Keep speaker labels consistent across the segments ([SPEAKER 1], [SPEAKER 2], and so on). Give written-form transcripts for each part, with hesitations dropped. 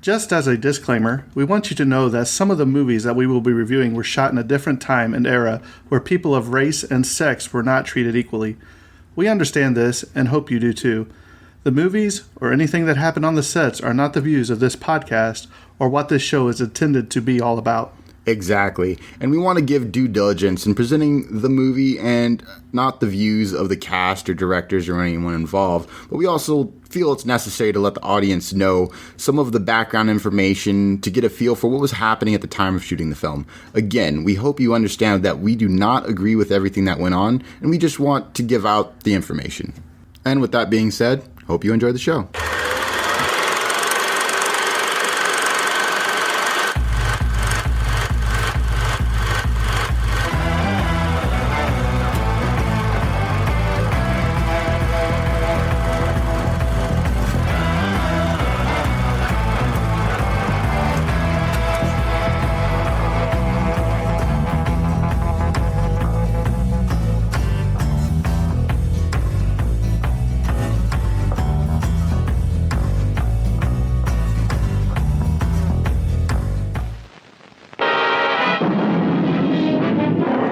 [SPEAKER 1] Just as a disclaimer, we want you to know that some of the movies that we will be reviewing were shot in a different time and era where people of race and sex were not treated equally. We understand this and hope you do too. The movies or anything that happened on the sets are not the views of this podcast or what this show is intended to be all about.
[SPEAKER 2] Exactly. And we want to give due diligence in presenting the movie and not the views of the cast or directors or anyone involved. But we also feel it's necessary to let the audience know some of the background information to get a feel for what was happening at the time of shooting the film. Again, we hope you understand that we do not agree with everything that went on, and we just want to give out the information. And with that being said, hope you enjoy the show.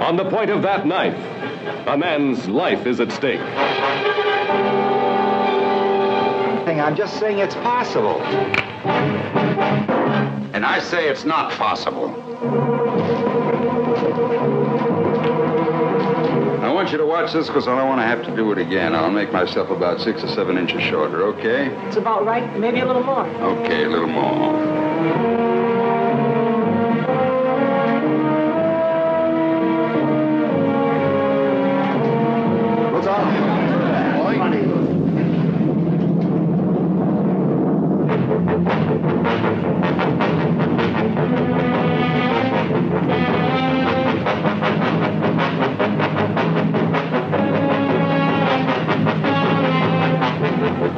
[SPEAKER 3] On the point of that knife, a man's life is at stake.
[SPEAKER 4] I'm just saying it's possible.
[SPEAKER 5] And I say it's not possible. I want you to watch this because I don't want to have to do it again. I'll make myself about 6 or 7 inches shorter, okay?
[SPEAKER 6] It's about right, maybe a little more.
[SPEAKER 5] Okay, a little more.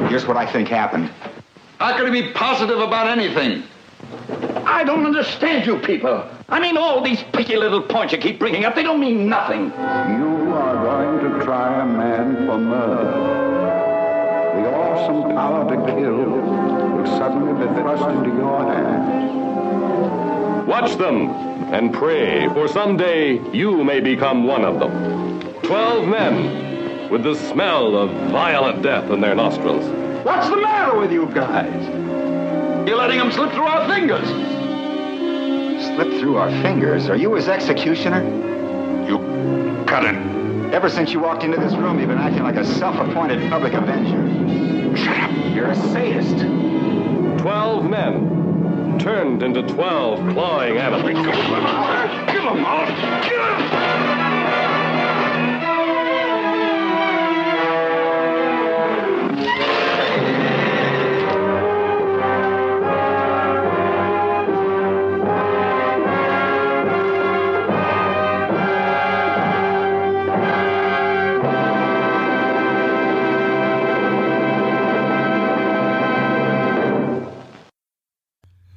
[SPEAKER 4] Here's what I think happened.
[SPEAKER 5] How can you be positive about anything?
[SPEAKER 7] I don't understand you people. I mean, all these picky little points you keep bringing up, they don't mean nothing.
[SPEAKER 8] You are going to try a man for murder. The awesome power to kill will suddenly be thrust into your hands.
[SPEAKER 3] Watch them and pray, for someday you may become one of them. 12 men with the smell of violent death in their nostrils.
[SPEAKER 7] What's the matter with you guys? You're letting them slip through our fingers.
[SPEAKER 4] Slip through our fingers? Are you his executioner?
[SPEAKER 5] You cut it.
[SPEAKER 4] Ever since you walked into this room, you've been acting like a self-appointed public avenger.
[SPEAKER 5] Shut up.
[SPEAKER 4] You're a sadist.
[SPEAKER 3] 12 men turned into 12 clawing animals.
[SPEAKER 7] Kill them all. Kill them.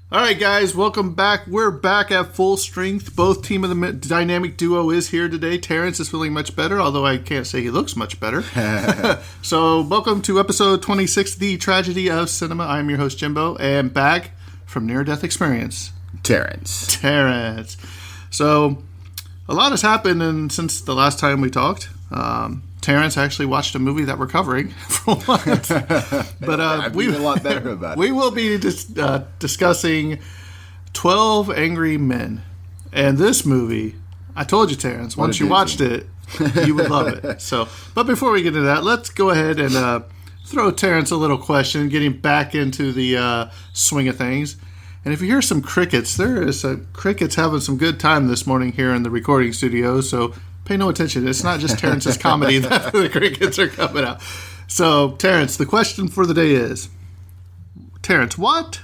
[SPEAKER 1] All right, guys, welcome back. We're back at full strength. Both team of the dynamic duo is here today. Terrence is feeling much better, although I can't say he looks much better. So welcome to episode 26, The Tragedy of Cinema. I'm your host, Jimbo, and back from Near Death Experience,
[SPEAKER 2] Terrence.
[SPEAKER 1] So a lot has happened since the last time we talked. Terrence actually watched a movie that we're covering for once. But
[SPEAKER 2] we a lot better about it.
[SPEAKER 1] We will be discussing 12 Angry Men. And this movie, I told you, Terrence, once you watched it, you would love it. So, but before we get into that, let's go ahead and throw Terrence a little question, get him back into the swing of things. And if you hear some crickets, there is crickets having some good time this morning here in the recording studio. So pay no attention. It's not just Terrence's comedy that the crickets are coming out. So, Terrence, the question for the day is, Terrence, what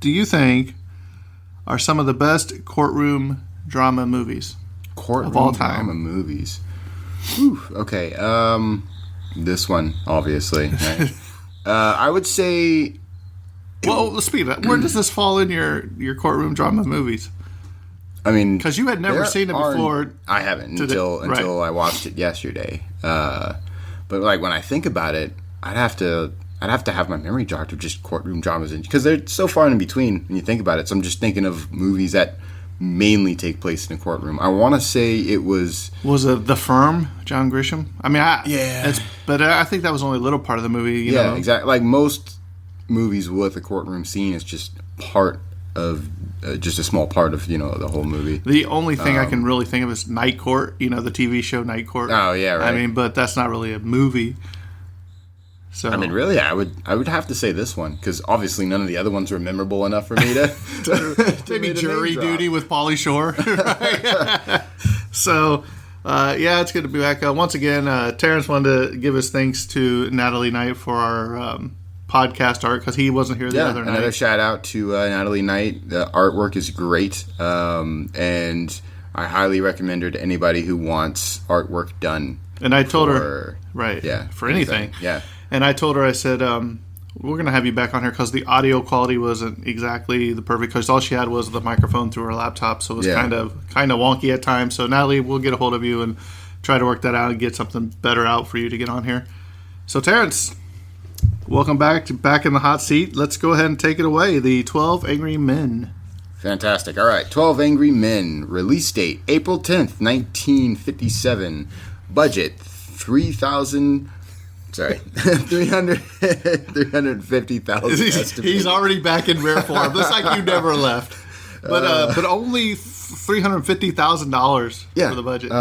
[SPEAKER 1] do you think are some of the best courtroom drama movies of all time?
[SPEAKER 2] Drama movies. Whew, okay. This one, obviously. Right? I would say...
[SPEAKER 1] Well, speaking of that, where does this fall in your courtroom drama movies?
[SPEAKER 2] I mean,
[SPEAKER 1] because you had never seen it before.
[SPEAKER 2] I haven't until I watched it yesterday. But like when I think about it, I'd have to I'd have to have my memory jogged of just courtroom dramas, because they're so far in between when you think about it. So I'm just thinking of movies that mainly take place in a courtroom. I want to say it was
[SPEAKER 1] it The Firm, John Grisham? I mean,
[SPEAKER 2] yeah,
[SPEAKER 1] but I think that was only a little part of the movie. You know?
[SPEAKER 2] Exactly. Like most movies with a courtroom scene, it's just part of just a small part of the whole movie.
[SPEAKER 1] The only thing I can really think of is Night Court. The TV show Night Court.
[SPEAKER 2] Oh yeah, right.
[SPEAKER 1] I mean, but that's not really a movie. So
[SPEAKER 2] I mean, really, I would have to say this one, because obviously none of the other ones were memorable enough for me to
[SPEAKER 1] maybe Jury Duty with Pauly Shore. So it's good to be back. Once again, Terrence wanted to give his thanks to Natalie Knight for our podcast art, because he wasn't here the other night.
[SPEAKER 2] Another shout out to Natalie Knight. The artwork is great, and I highly recommend her to anybody who wants artwork done.
[SPEAKER 1] And I told her, for anything.
[SPEAKER 2] Yeah.
[SPEAKER 1] And I told her, I said, we're going to have you back on here because the audio quality wasn't exactly the perfect, because all she had was the microphone through her laptop, so it was kind of wonky at times. So Natalie, we'll get a hold of you and try to work that out and get something better out for you to get on here. So Terrence, welcome back in the hot seat. Let's go ahead and take it away. The 12 Angry Men.
[SPEAKER 2] Fantastic. All right, 12 Angry Men. Release date, April 10th, 1957. Budget, $350,000.
[SPEAKER 1] He's already back in rare form. Looks like you never left. But only $350,000 for the budget.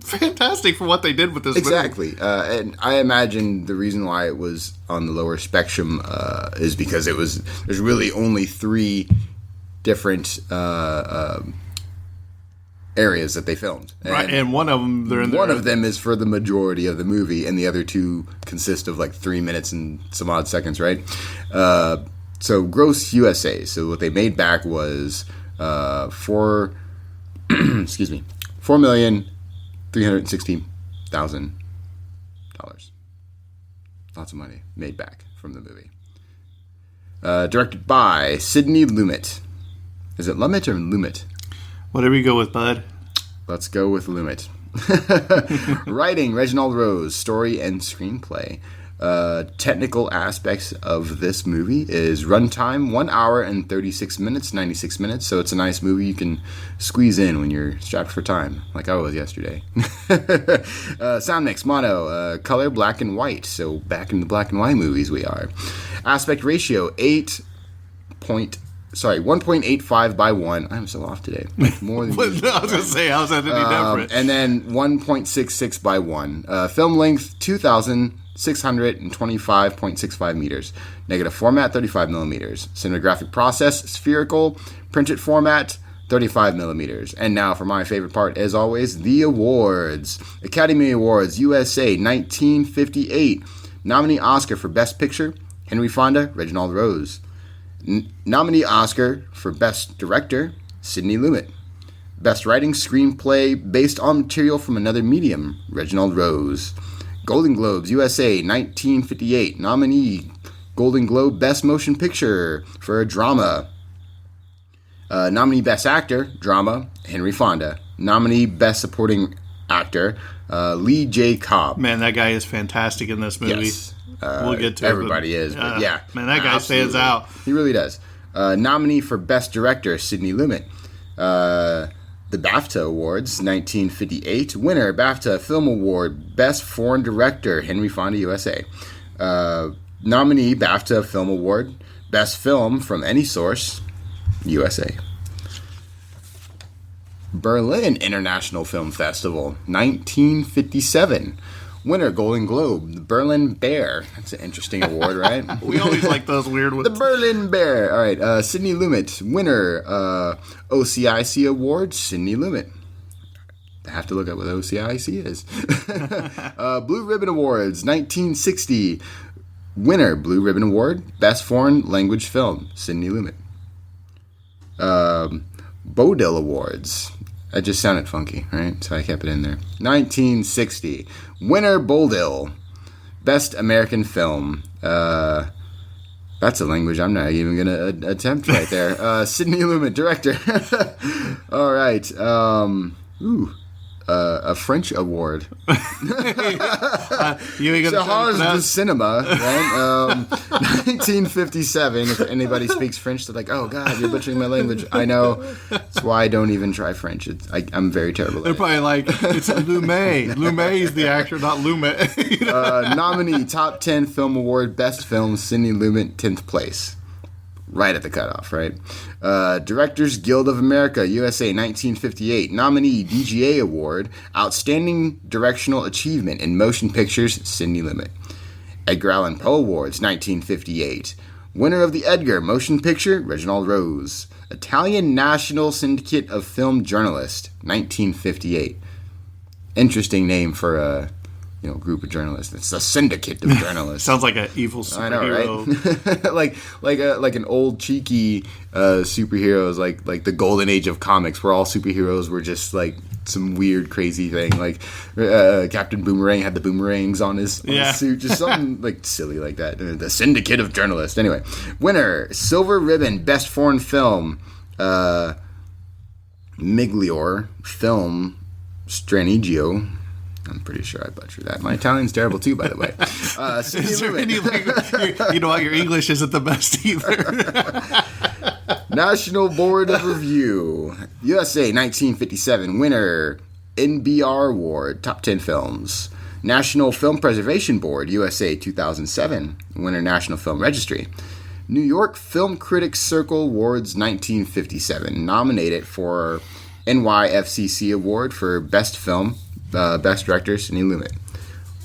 [SPEAKER 1] Fantastic for what they did with this movie.
[SPEAKER 2] Exactly. And I imagine the reason why it was on the lower spectrum is because there's really only 3 different areas that they filmed,
[SPEAKER 1] and one of them
[SPEAKER 2] of them is for the majority of the movie, and the other 2 consist of like 3 minutes and some odd seconds, right? So gross USA. So what they made back was $4,316,000. Lots of money made back from the movie. Directed by Sidney Lumet. Is it Lumet or Lumet?
[SPEAKER 1] Whatever you go with, bud.
[SPEAKER 2] Let's go with Lumet. Writing, Reginald Rose. Story and screenplay. Technical aspects of this movie is runtime 1 hour and 36 minutes, 96 minutes. So it's a nice movie you can squeeze in when you're strapped for time, like I was yesterday. Sound mix, mono, color black and white. So back in the black and white movies we are. Aspect ratio 1.85 by 1. I'm so off today. Like more than usual.
[SPEAKER 1] I was going to say, how's that any different?
[SPEAKER 2] And then 1.66 by 1. Film length 2,625.65 meters. Negative format 35 millimeters. Cinematographic process spherical. Printed format 35 millimeters. And now for my favorite part, as always, the awards. Academy Awards USA 1958. Nominee Oscar for Best Picture, Henry Fonda, Reginald Rose. Nominee Oscar for Best Director, Sidney Lumet. Best Writing Screenplay based on material from another medium, Reginald Rose. Golden Globes USA 1958. Nominee Golden Globe Best Motion Picture for a drama. Nominee Best Actor, drama, Henry Fonda. Nominee Best Supporting Actor, Lee J. Cobb.
[SPEAKER 1] Man, that guy is fantastic in this movie.
[SPEAKER 2] Yes.
[SPEAKER 1] We'll get to
[SPEAKER 2] everybody is, but yeah.
[SPEAKER 1] Man, that guy stands out.
[SPEAKER 2] He really does. Nominee for Best Director, Sidney Lumet. The BAFTA Awards, 1958. Winner, BAFTA Film Award, Best Foreign Director, Henry Fonda, USA. Nominee, BAFTA Film Award, Best Film from Any Source, USA. Berlin International Film Festival, 1957. Winner, Golden Globe, the Berlin Bear. That's an interesting award, right?
[SPEAKER 1] We always like those weird ones.
[SPEAKER 2] The Berlin Bear. All right, Sidney Lumet. Winner, OCIC Award, Sidney Lumet. I have to look up what OCIC is. Blue Ribbon Awards, 1960. Winner, Blue Ribbon Award, Best Foreign Language Film, Sidney Lumet. Bodil Awards. That just sounded funky, right? So I kept it in there. 1960. Winner, Bodil. Best American Film. That's a language I'm not even going to attempt right there. Sidney Lumet, director. All right. a French award.
[SPEAKER 1] You ain't gonna
[SPEAKER 2] Charles de Cinema, right? 1957. If anybody speaks French, they're like, "Oh God, you're butchering my language." I know. That's why I don't even try French. I'm very terrible.
[SPEAKER 1] They're probably like, it's Lumet. Lumet is the actor, not Lumet.
[SPEAKER 2] Nominee, top 10 film award, best film, Sidney Lumet, 10th place. Right at the cutoff, right? Directors Guild of America, USA, 1958. Nominee, DGA Award, Outstanding Directional Achievement in Motion Pictures, Sidney Lumet. Edgar Allan Poe Awards, 1958. Winner of the Edgar Motion Picture, Reginald Rose. Italian National Syndicate of Film Journalists, 1958. Interesting name for a group of journalists. It's a syndicate of journalists.
[SPEAKER 1] Sounds like an evil superhero.
[SPEAKER 2] I know, right? like an old cheeky superheroes, like the golden age of comics, where all superheroes were just like some weird, crazy thing. Like Captain Boomerang had the boomerangs on his suit, just something like silly like that. The syndicate of journalists. Anyway, winner, Silver Ribbon, best foreign film, Miglior film, Stranigio. I'm pretty sure I butchered that. My Italian's terrible too, by the way.
[SPEAKER 1] Is there any language? You know what? Your English isn't the best either.
[SPEAKER 2] National Board of Review, USA, 1957. Winner, NBR Award, top 10 films. National Film Preservation Board, USA, 2007. Winner, National Film Registry. New York Film Critics Circle Awards, 1957. Nominated for NYFCC Award for Best Film. Best Director, Sidney Lumet.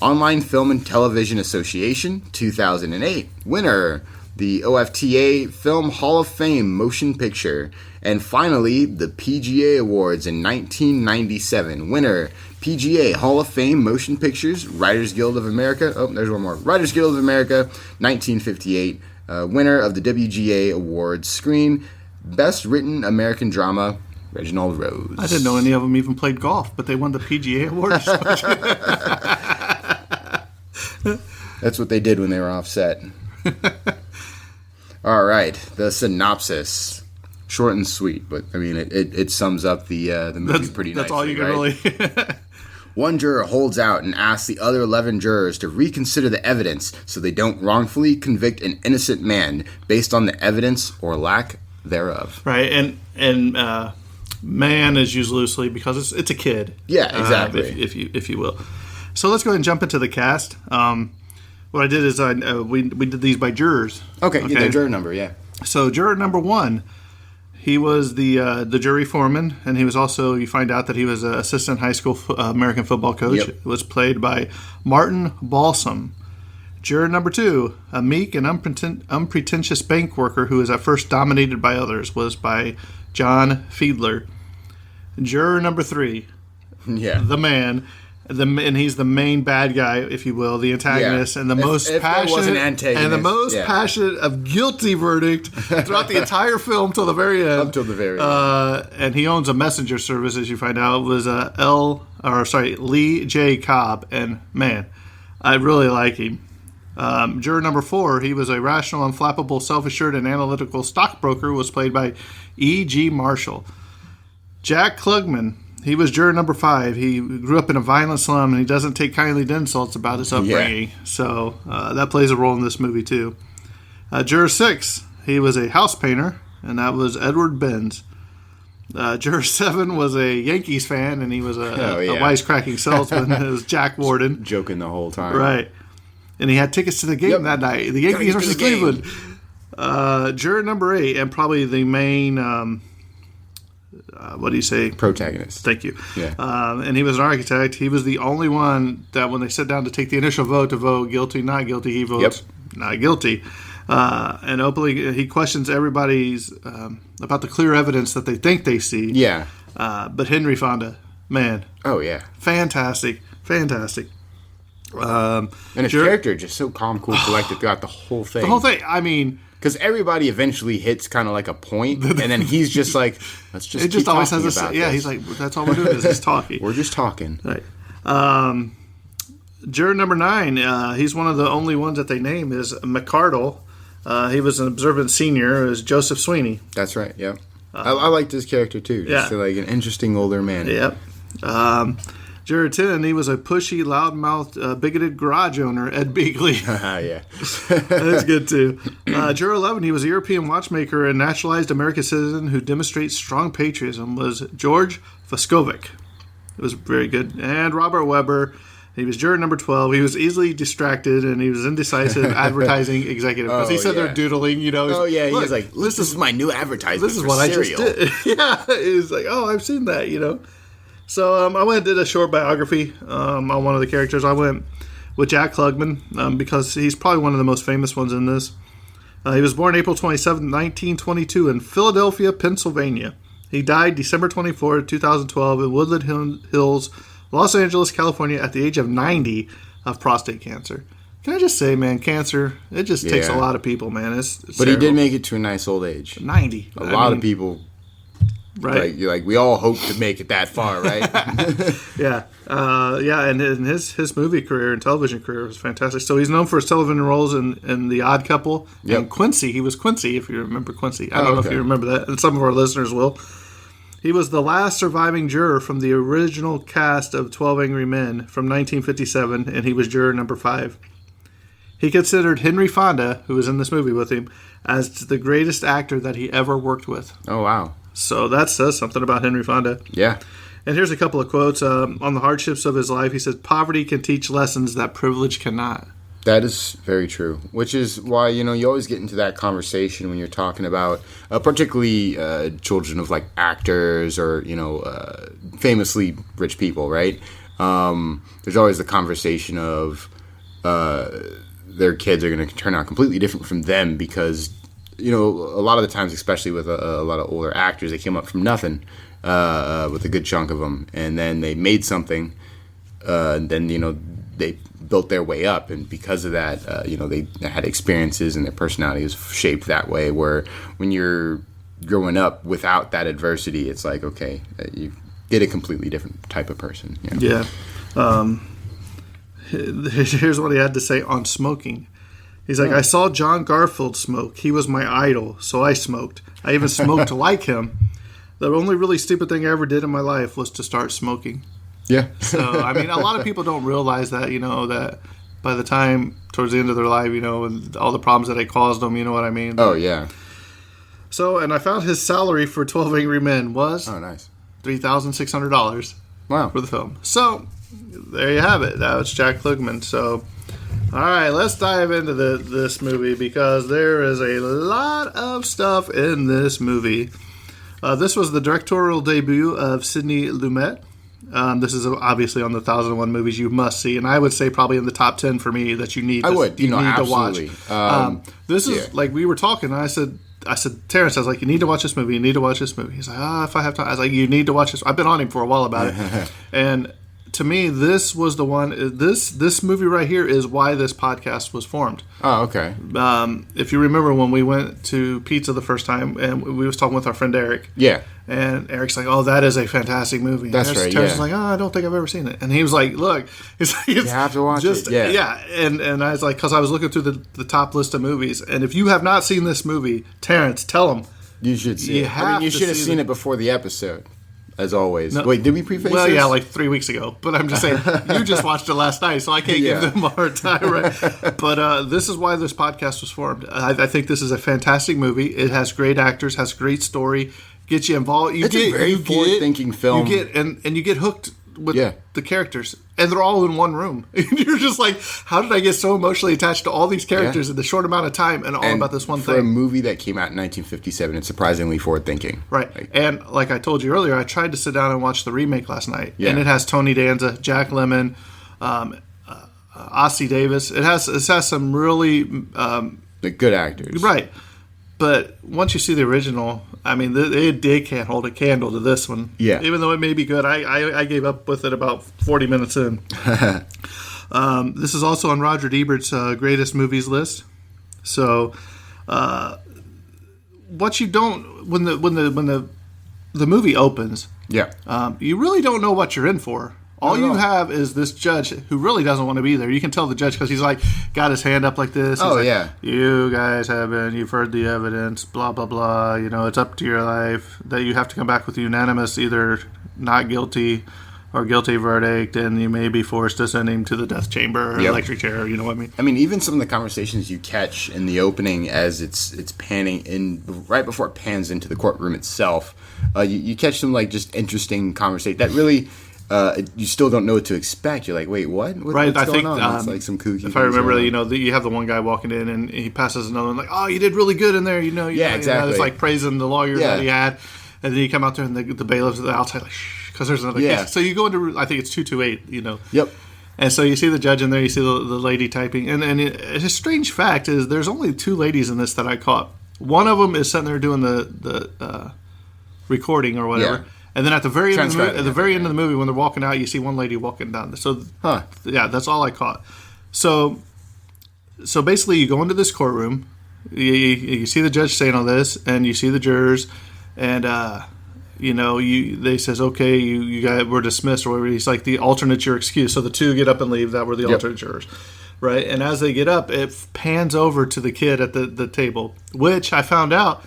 [SPEAKER 2] Online Film and Television Association, 2008. Winner, the OFTA Film Hall of Fame Motion Picture. And finally, the PGA Awards in 1997. Winner, PGA Hall of Fame Motion Pictures, Writers Guild of America. Oh, there's one more. Writers Guild of America, 1958. Winner of the WGA Awards Screen, Best Written American Drama, Reginald Rose.
[SPEAKER 1] I didn't know any of them even played golf, but they won the PGA award.
[SPEAKER 2] That's what they did when they were offset. All right, the synopsis. Short and sweet, but I mean, it sums up the movie pretty nicely.
[SPEAKER 1] That's all you can really.
[SPEAKER 2] One juror holds out and asks the other 11 jurors to reconsider the evidence so they don't wrongfully convict an innocent man based on the evidence or lack thereof.
[SPEAKER 1] Right, and man is used loosely because it's a kid.
[SPEAKER 2] Yeah, exactly.
[SPEAKER 1] If you will. So let's go ahead and jump into the cast. What I did is we did these by jurors.
[SPEAKER 2] Okay, get the juror number, yeah.
[SPEAKER 1] So juror number 1, he was the jury foreman, and he was also, you find out that he was an assistant high school American football coach.
[SPEAKER 2] Yep.
[SPEAKER 1] It was played by Martin Balsam. Juror number 2, a meek and unpretentious bank worker who was at first dominated by others, was by John Fiedler. Juror number 3, the man, and he's the main bad guy, if you will, the antagonist, and the most passionate of guilty verdict throughout the entire film till the very end.
[SPEAKER 2] Up till the very end.
[SPEAKER 1] And he owns a messenger service, as you find out. Was Lee J. Cobb, and man, I really like him. Juror number 4, he was a rational, unflappable, self-assured, and analytical stockbroker, was played by E.G. Marshall. Jack Klugman, he was juror number 5. He grew up in a violent slum, and he doesn't take kindly to insults about his upbringing. Yeah. So that plays a role in this movie, too. Juror 6, he was a house painter, and that was Edward Benz. Juror 7 was a Yankees fan, and he was a wisecracking salesman. It was Jack Warden.
[SPEAKER 2] Joking the whole time.
[SPEAKER 1] Right. And he had tickets to the game that night. The Yankees versus Cleveland. Juror number 8, and probably the main... what do you say?
[SPEAKER 2] Protagonist.
[SPEAKER 1] Thank you.
[SPEAKER 2] Yeah.
[SPEAKER 1] And he was an architect. He was the only one that when they sat down to take the initial vote to vote guilty, not guilty, he votes not guilty. And openly he questions everybody's about the clear evidence that they think they see.
[SPEAKER 2] Yeah.
[SPEAKER 1] But Henry Fonda, man.
[SPEAKER 2] Oh, yeah.
[SPEAKER 1] Fantastic.
[SPEAKER 2] And his character just so calm, cool, collected throughout the whole thing.
[SPEAKER 1] The whole thing. I mean...
[SPEAKER 2] Because everybody eventually hits kind of like a point, and then he's just like, let's just keep
[SPEAKER 1] always
[SPEAKER 2] talking
[SPEAKER 1] has
[SPEAKER 2] about
[SPEAKER 1] this. Yeah, he's like, that's all we're doing is just talking.
[SPEAKER 2] We're just talking.
[SPEAKER 1] Right. Juror number 9, he's one of the only ones that they name, is McCardle. He was an observant senior. It was Joseph Sweeney.
[SPEAKER 2] That's right, yeah. I liked his character, too. Just like an interesting older man.
[SPEAKER 1] Yep. Juror 10, he was a pushy, loudmouthed, bigoted garage owner, Ed Beagley.
[SPEAKER 2] Yeah.
[SPEAKER 1] That's good, too. Juror 11, he was a European watchmaker and naturalized American citizen who demonstrates strong patriotism, was George Voskovic. It was very good. And Robert Weber, he was juror number 12. He was easily distracted, and he was indecisive advertising executive. Because he said they're doodling, you know.
[SPEAKER 2] He was like, this is my new advertisement.
[SPEAKER 1] This is what
[SPEAKER 2] cereal.
[SPEAKER 1] I just did. Yeah, he was like, oh, I've seen that, you know. So I went and did a short biography on one of the characters. I went with Jack Klugman because he's probably one of the most famous ones in this. He was born April 27, 1922 in Philadelphia, Pennsylvania. He died December 24, 2012 in Woodland Hills, Los Angeles, California at the age of 90 of prostate cancer. Can I just say, man, cancer, it just takes a lot of people, man. It's
[SPEAKER 2] but
[SPEAKER 1] terrible.
[SPEAKER 2] he did make it to a nice old age.
[SPEAKER 1] 90.
[SPEAKER 2] A lot of people...
[SPEAKER 1] Right.
[SPEAKER 2] We all hope to make it that far, right?
[SPEAKER 1] Yeah. And his movie career and television career was fantastic. So he's known for his television roles in The Odd Couple and Quincy. He was Quincy, if you remember Quincy. I don't know if you remember that, and some of our listeners will. He was the last surviving juror from the original cast of 12 Angry Men from 1957, and he was juror number 5. He considered Henry Fonda, who was in this movie with him, as the greatest actor that he ever worked with.
[SPEAKER 2] Oh, wow.
[SPEAKER 1] So that says something about Henry Fonda.
[SPEAKER 2] Yeah.
[SPEAKER 1] And here's a couple of quotes. On the hardships of his life, he said, "Poverty can teach lessons that privilege cannot."
[SPEAKER 2] That is very true, which is why, you always get into that conversation when you're talking about particularly children of, like, actors or, famously rich people, right? There's always the conversation of their kids are going to turn out completely different from them because... a lot of the times, especially with a lot of older actors, they came up from nothing with a good chunk of them. And then they made something. And then, they built their way up. And because of that, they had experiences and their personality was shaped that way. Where when you're growing up without that adversity, it's like, okay, you get a completely different type of person.
[SPEAKER 1] Yeah. Here's what he had to say on smoking. He's like, I saw John Garfield smoke. He was my idol, so I smoked. I even smoked like him. The only really stupid thing I ever did in my life was to start smoking.
[SPEAKER 2] Yeah.
[SPEAKER 1] So, I mean, a lot of people don't realize that, that by the time towards the end of their life, and all the problems that it caused them, you know what I mean?
[SPEAKER 2] Oh, yeah.
[SPEAKER 1] So, and I found his salary for 12 Angry Men was
[SPEAKER 2] nice.
[SPEAKER 1] $3,600 for the film. So, there you have it. That was Jack Klugman. So... all right, let's dive into this movie because there is a lot of stuff in this movie. This was the directorial debut of Sidney Lumet. This is obviously on the 1001 movies you must see, and I would say probably in the top 10 for me that you need to watch. This is like we were talking, and I said, Terrence, I was like, you need to watch this movie. You need to watch this movie. He's like, if I have time. I was like, you need to watch this. I've been on him for a while about it, and. To me, this was the one. This movie right here is why this podcast was formed.
[SPEAKER 2] Oh, okay.
[SPEAKER 1] If you remember when we went to pizza the first time, and we was talking with our friend Eric.
[SPEAKER 2] Yeah.
[SPEAKER 1] And Eric's like, "Oh, that is a fantastic movie."
[SPEAKER 2] That's right.
[SPEAKER 1] Terrence was like, "Oh, I don't think I've ever seen it." And he was like, "Look, you
[SPEAKER 2] have to watch it." Yeah.
[SPEAKER 1] Yeah. And I was like, because I was looking through the top list of movies, and if you have not seen this movie, Terrence, tell them
[SPEAKER 2] you should see it. You should have seen it before the episode. As always. No, wait, did we preface
[SPEAKER 1] Well,
[SPEAKER 2] this?
[SPEAKER 1] yeah, like 3 weeks ago. But I'm just saying, you just watched it last night, so I can't give them a hard time, right? But this is why this podcast was formed. I think this is a fantastic movie. It has great actors, has great story, gets you involved.
[SPEAKER 2] It's a very forward-thinking film.
[SPEAKER 1] You get and you get hooked with the characters, and they're all in one room. You're just like, how did I get so emotionally attached to all these characters in the short amount of time and all about this one thing?
[SPEAKER 2] For a movie that came out in 1957, it's surprisingly forward-thinking.
[SPEAKER 1] Right. And like I told you earlier, I tried to sit down and watch the remake last night, and it has Tony Danza, Jack Lemmon, Ossie Davis. It has some really
[SPEAKER 2] good actors.
[SPEAKER 1] Right. But once you see the original, I mean, they can't hold a candle to this one.
[SPEAKER 2] Yeah.
[SPEAKER 1] Even though it may be good, I gave up with it about 40 minutes in. This is also on Roger Ebert's greatest movies list. So, what you don't when the movie opens, you really don't know what you're in for. All you have is this judge who really doesn't want to be there. You can tell the judge because he's like got his hand up like this. He's like, you guys you've heard the evidence, blah, blah, blah. It's up to your life that you have to come back with unanimous, either not guilty or guilty verdict, and you may be forced to send him to the death chamber or electric chair. You know what I mean?
[SPEAKER 2] I mean, even some of the conversations you catch in the opening as it's panning in right before it pans into the courtroom itself, you catch some like just interesting conversation that really you still don't know what to expect. You're like, wait, what?
[SPEAKER 1] Right.
[SPEAKER 2] What's
[SPEAKER 1] I
[SPEAKER 2] going
[SPEAKER 1] think
[SPEAKER 2] on? It's like some kooky.
[SPEAKER 1] If I remember, you have the one guy walking in and he passes another one like, "Oh, you did really good in there."
[SPEAKER 2] Exactly.
[SPEAKER 1] It's like praising the lawyer that he had, and then you come out there and the bailiff's at the outside like, "Shh," because there's another case. So you go into, I think it's 228.
[SPEAKER 2] Yep.
[SPEAKER 1] And so you see the judge in there, you see the lady typing, and a strange fact is there's only 2 ladies in this that I caught. One of them is sitting there doing the recording or whatever.
[SPEAKER 2] Yeah.
[SPEAKER 1] And then at the very end of the movie, when they're walking out, you see one lady walking down. So, that's all I caught. So basically, you go into this courtroom, you see the judge saying all this, and you see the jurors, and they says, okay, you guys were dismissed or whatever. He's like, the alternate's your excuse. So the 2 get up and leave. That were the alternate jurors, right? And as they get up, it pans over to the kid at the table, which I found out.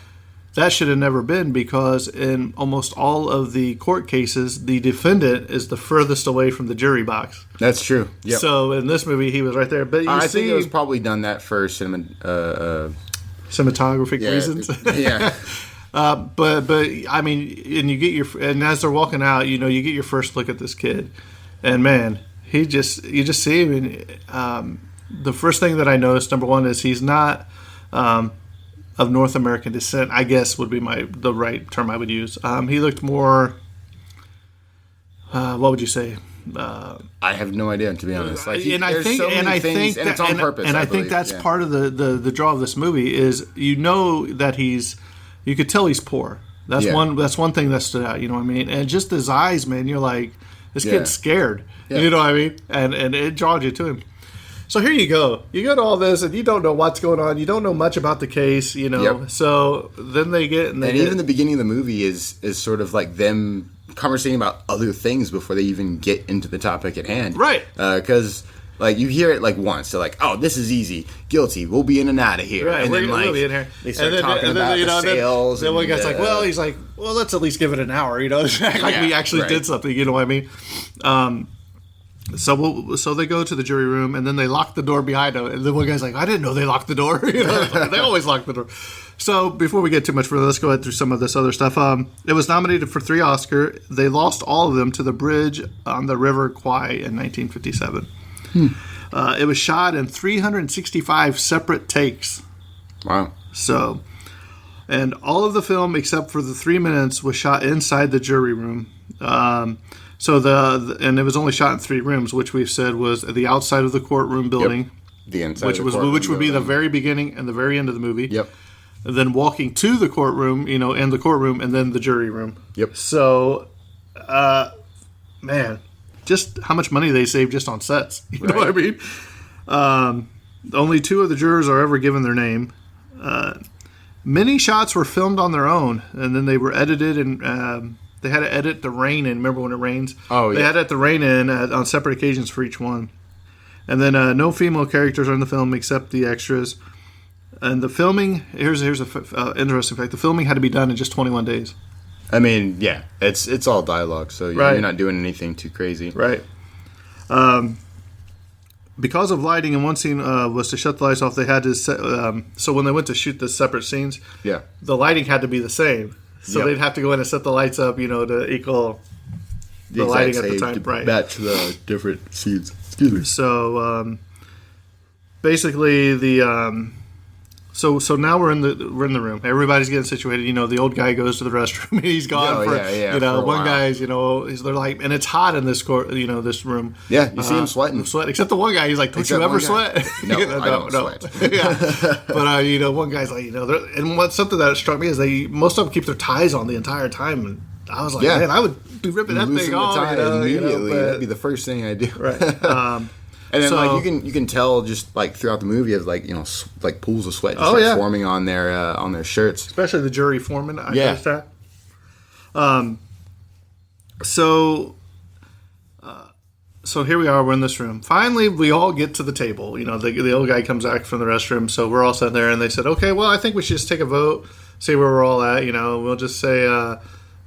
[SPEAKER 1] That should have never been, because in almost all of the court cases, the defendant is the furthest away from the jury box.
[SPEAKER 2] That's true. Yep.
[SPEAKER 1] So in this movie, he was right there. But
[SPEAKER 2] I think it was probably done that for
[SPEAKER 1] cinematographic reasons.
[SPEAKER 2] Yeah.
[SPEAKER 1] But I mean, and as they're walking out, you get your first look at this kid, and man, you just see him. And the first thing that I noticed, number one, is he's not. Of North American descent, I guess would be the right term I would use. He looked more. What would you say?
[SPEAKER 2] I have no idea, to be honest.
[SPEAKER 1] I think
[SPEAKER 2] it's on purpose.
[SPEAKER 1] And I think that's part of the draw of this movie is that you could tell he's poor. That's one thing that stood out. You know what I mean? And just his eyes, man. You're like, this kid's scared. Yeah. You know what I mean? And it draws you to him. So here you go. You go to all this, and you don't know what's going on. You don't know much about the case, Yep. So then they get... And
[SPEAKER 2] even the beginning of the movie is sort of like them conversating about other things before they even get into the topic at hand.
[SPEAKER 1] Right.
[SPEAKER 2] Because... you hear it once. They're like, "Oh, this is easy. Guilty. We'll be in and out of here."
[SPEAKER 1] Right,
[SPEAKER 2] and then
[SPEAKER 1] we'll be in here.
[SPEAKER 2] They start talking about the sales.
[SPEAKER 1] Then one guy's like, "Well, let's at least give it an hour." We actually did something. You know what I mean? So they go to the jury room, and then they lock the door behind them. And then one guy's like, "I didn't know they locked the door." They always lock the door. So before we get too much further, let's go ahead through some of this other stuff. It was nominated for 3 Oscars. They lost all of them to The Bridge on the River Kwai in 1957. It was shot in 365 separate takes.
[SPEAKER 2] Wow.
[SPEAKER 1] So, and all of the film except for the 3 minutes was shot inside the jury room. And it was only shot in 3 rooms, which we've said was the outside of the courtroom building.
[SPEAKER 2] Yep. The inside,
[SPEAKER 1] which would be the very beginning and the very end of the movie.
[SPEAKER 2] Yep.
[SPEAKER 1] And then walking to the courtroom, and the courtroom, and then the jury room.
[SPEAKER 2] Yep.
[SPEAKER 1] So, man, just how much money they saved just on sets. You know what I mean? Only 2 of the jurors are ever given their name. Many shots were filmed on their own, and then they were edited, and they had to edit the rain in. Remember when it rains?
[SPEAKER 2] Oh, yeah.
[SPEAKER 1] They had to edit the rain in on separate occasions for each one. And then no female characters are in the film except the extras. And the filming, here's a interesting fact. The filming had to be done in just 21 days.
[SPEAKER 2] I mean, yeah, it's all dialogue, so you're not doing anything too crazy.
[SPEAKER 1] Right. Because of lighting, in one scene was to shut the lights off, they had to so when they went to shoot the separate scenes, the lighting had to be the same. So they'd have to go in and set the lights up, to equal the lighting at the time. Right.
[SPEAKER 2] Match the different scenes. Excuse me.
[SPEAKER 1] So basically the So now we're in the room. Everybody's getting situated. The old guy goes to the restroom. He's gone for
[SPEAKER 2] for
[SPEAKER 1] one guy's. They're like, and it's hot in this court. This room.
[SPEAKER 2] Yeah, you see him sweating.
[SPEAKER 1] Except the one guy. He's like, "Don't you ever sweat?"
[SPEAKER 2] No, I don't sweat.
[SPEAKER 1] Yeah, but one guy's like, and something that struck me is most of them keep their ties on the entire time. And I was like, man, I would be ripping that thing off
[SPEAKER 2] immediately. That'd be the first thing I do.
[SPEAKER 1] Right.
[SPEAKER 2] And then you can tell just throughout the movie of pools of sweat just forming on their shirts,
[SPEAKER 1] especially the jury foreman. I guess that. So here we are. We're in this room. Finally, we all get to the table. The old guy comes back from the restroom, so we're all sitting there, and they said, "Okay, well, I think we should just take a vote, see where we're all at. We'll just say."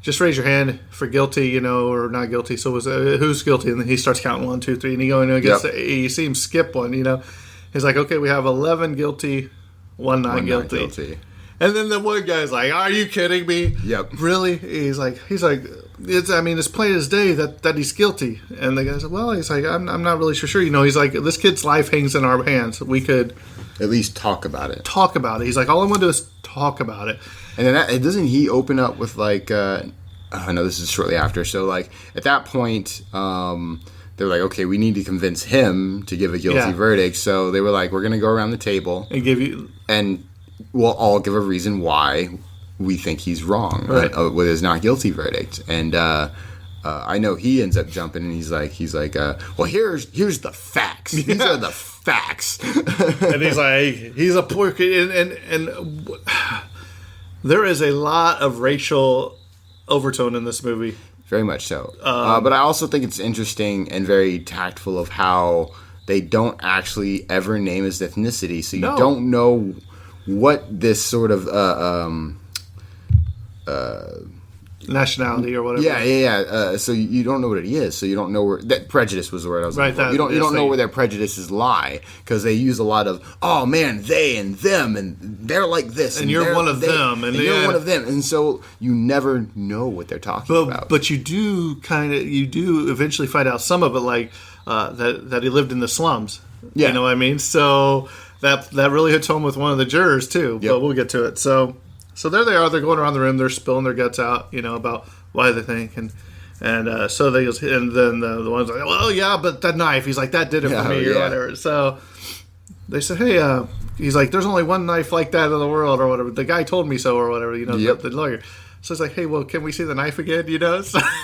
[SPEAKER 1] just raise your hand for guilty, or not guilty. So who's guilty? And then he starts counting 1, 2, 3, and you see him skip one. He's like, okay, we have 11 guilty, 1 not guilty. And then the one guy's like, "Are you kidding me?
[SPEAKER 2] Yep.
[SPEAKER 1] Really?" He's like, it's plain as day that he's guilty. And the guy's like, "Well," he's like, "I'm not really sure. He's like, this kid's life hangs in our hands. We could
[SPEAKER 2] at least talk about it.
[SPEAKER 1] He's like, all I want to do is talk about it."
[SPEAKER 2] And then doesn't he open up with like, I know this is shortly after. So like at that point, they're like, okay, we need to convince him to give a guilty verdict. So they were like, we're going to go around the table and we'll all give a reason why we think he's wrong with his not guilty verdict. And I know he ends up jumping, and he's like, well, here's the facts. These are the facts.
[SPEAKER 1] And he's like, he's a poor kid, and there is a lot of racial overtone in this movie.
[SPEAKER 2] Very much so. But I also think it's interesting and very tactful of how they don't actually ever name his ethnicity, so you don't know what this sort of
[SPEAKER 1] nationality or whatever.
[SPEAKER 2] Yeah. So you don't know what it is. So you don't know where that prejudice was the word I was looking for. You don't know where their prejudices lie, because they use a lot of, oh man, they and them, and they're like this,
[SPEAKER 1] and you're one of them, and
[SPEAKER 2] you're one of them, and so you never know what they're talking about.
[SPEAKER 1] But you do eventually find out some of it, like that he lived in the slums. Yeah. You know what I mean? So that really hits home with one of the jurors too. Yep. But we'll get to it. So there they are. They're going around the room. They're spilling their guts out, about why they think, and so they and then the one's like, well, yeah, but that knife. He's like, that did it for me or whatever. So they said, hey, he's like, there's only one knife like that in the world or whatever. The guy told me so or whatever. The lawyer. So it's like, hey, well, can we see the knife again?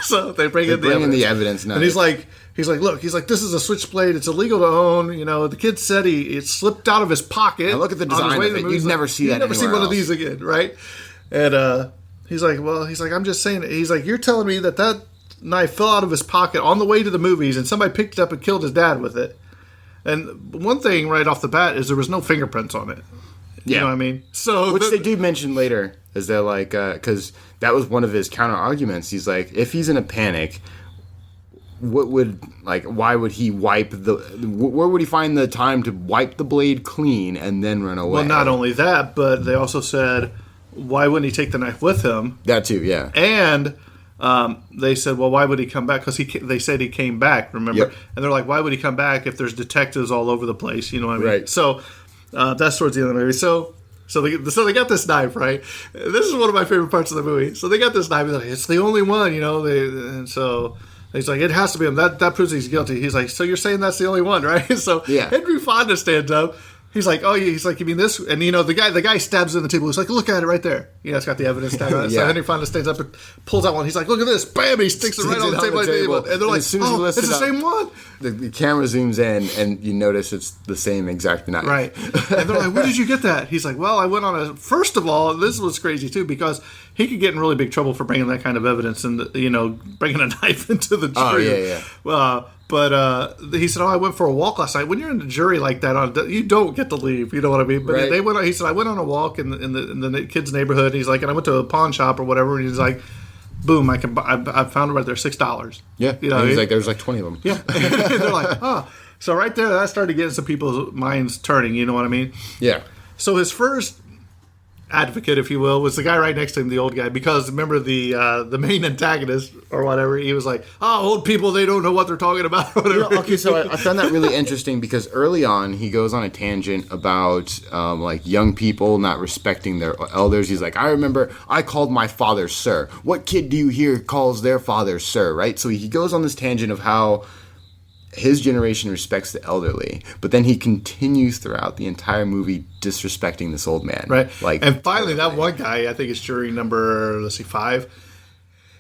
[SPEAKER 1] So they bring in the evidence.
[SPEAKER 2] Now.
[SPEAKER 1] And he's like, look, this is a switchblade. It's illegal to own. The kid said it slipped out of his pocket.
[SPEAKER 2] And look at the design of it. You'd never see that. You'd never see one of these
[SPEAKER 1] again, right? And he's like, I'm just saying it. He's like, you're telling me that knife fell out of his pocket on the way to the movies, and somebody picked it up and killed his dad with it. And one thing right off the bat is there was no fingerprints on it. You know what I mean? So
[SPEAKER 2] which they do mention later, is they're like, because that was one of his counter arguments. He's like, if he's in a panic, why would he where would he find the time to wipe the blade clean and then run away?
[SPEAKER 1] Well, not only that, but they also said, why wouldn't he take the knife with him?
[SPEAKER 2] That too, yeah.
[SPEAKER 1] And they said, well, why would he come back? Because they said he came back, remember? Yep. And they're like, why would he come back if there's detectives all over the place? You know what I mean? Right. So that's towards the end of the movie. So they got this knife, right? This is one of my favorite parts of the movie. So they got this knife. He's like, it's the only one, and so he's like, it has to be him. That proves he's guilty. He's like, so you're saying that's the only one, right? So Henry Fonda stands up. He's like, oh, yeah. He's like, you mean this? And the guy stabs in the table. He's like, look at it right there. It's got the evidence down on it. So Henry Fonda stands up and pulls out one. He's like, look at this. Bam! He sticks it right on the table. And they're like, oh, it's the same one.
[SPEAKER 2] The camera zooms in, and you notice it's the same exact knife.
[SPEAKER 1] Right. And they're like, where did you get that? He's like, well, I went on first of all, this was crazy too, because he could get in really big trouble for bringing that kind of evidence and, bringing a knife into the jury. Oh, yeah. But he said, I went for a walk last night. When you're in the jury like that, you don't get to leave. You know what I mean? But he said, I went on a walk in the kid's neighborhood. He's like, and I went to a pawn shop or whatever. And he's like, boom, I found it right there, $6.
[SPEAKER 2] Yeah. He's like, there's like 20 of them.
[SPEAKER 1] Yeah. And they're like, oh. So right there, that started getting some people's minds turning. You know what I mean?
[SPEAKER 2] Yeah.
[SPEAKER 1] So his first advocate, if you will, was the guy right next to him, the old guy, because remember the main antagonist or whatever, he was like, old people, they don't know what they're talking about or whatever.
[SPEAKER 2] Okay, so I found that really interesting, because early on he goes on a tangent about like young people not respecting their elders. He's like, I remember I called my father sir. What kid do you hear calls their father sir, right? So he goes on this tangent of how his generation respects the elderly, but then he continues throughout the entire movie disrespecting this old man.
[SPEAKER 1] Right. And finally, that one guy, I think it's jury number, 5.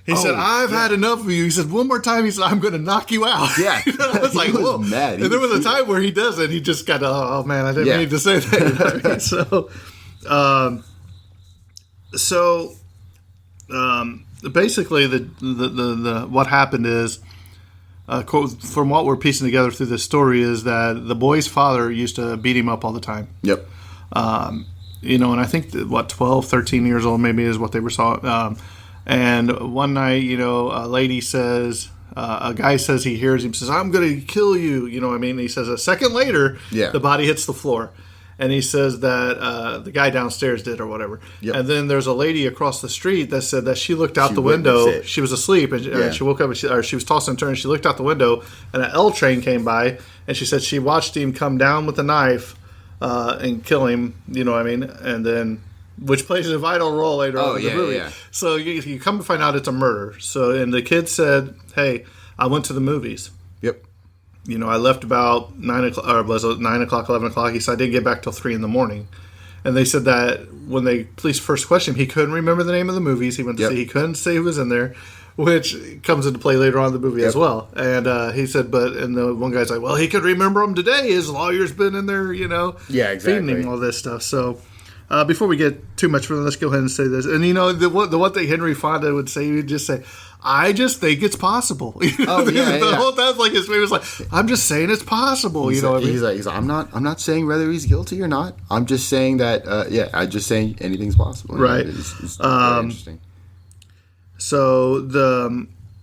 [SPEAKER 1] He said, I've had enough of you. He said, one more time, he said, I'm going to knock you out.
[SPEAKER 2] Yeah.
[SPEAKER 1] I was like, whoa.
[SPEAKER 2] Mad.
[SPEAKER 1] And there was a time where he does it. He just got, oh man, I didn't mean to say that. You know what I mean? So basically, the what happened is, from what we're piecing together through this story, is that the boy's father used to beat him up all the time.
[SPEAKER 2] Yep.
[SPEAKER 1] And I think 12, 13 years old maybe is what they were saw. And one night, a lady says, a guy says he hears him, says, "I'm going to kill you." You know what I mean? And he says a second later, the body hits the floor. And he says that the guy downstairs did or whatever. Yep. And then there's a lady across the street that said that she looked out the window. She was asleep and she woke up and she was tossing and turning. She looked out the window and an L train came by and she said she watched him come down with a knife and kill him. You know what I mean? And then, which plays a vital role later on in the movie. Yeah. So you come to find out it's a murder. So, and the kid said, "Hey, I went to the movies."
[SPEAKER 2] Yep.
[SPEAKER 1] I left about 9 o'clock, or was it 9 o'clock, 11 o'clock? He said, I didn't get back till 3 in the morning. And they said that when the police first questioned him, he couldn't remember the name of the movies. He went to see, he couldn't say who was in there, which comes into play later on in the movie as well. And he said, and the one guy's like, well, he could remember them today. His lawyer's been in there, feeding him all this stuff. So before we get too much further, let's go ahead and say this. And the one thing Henry Fonda would say, he would just say, I just think it's possible. The whole time, like his face was like, I'm just saying it's possible. He's what I mean?
[SPEAKER 2] He's like, I'm not saying whether he's guilty or not. I'm just saying that. I'm just saying anything's possible.
[SPEAKER 1] Right.
[SPEAKER 2] It's very interesting.
[SPEAKER 1] So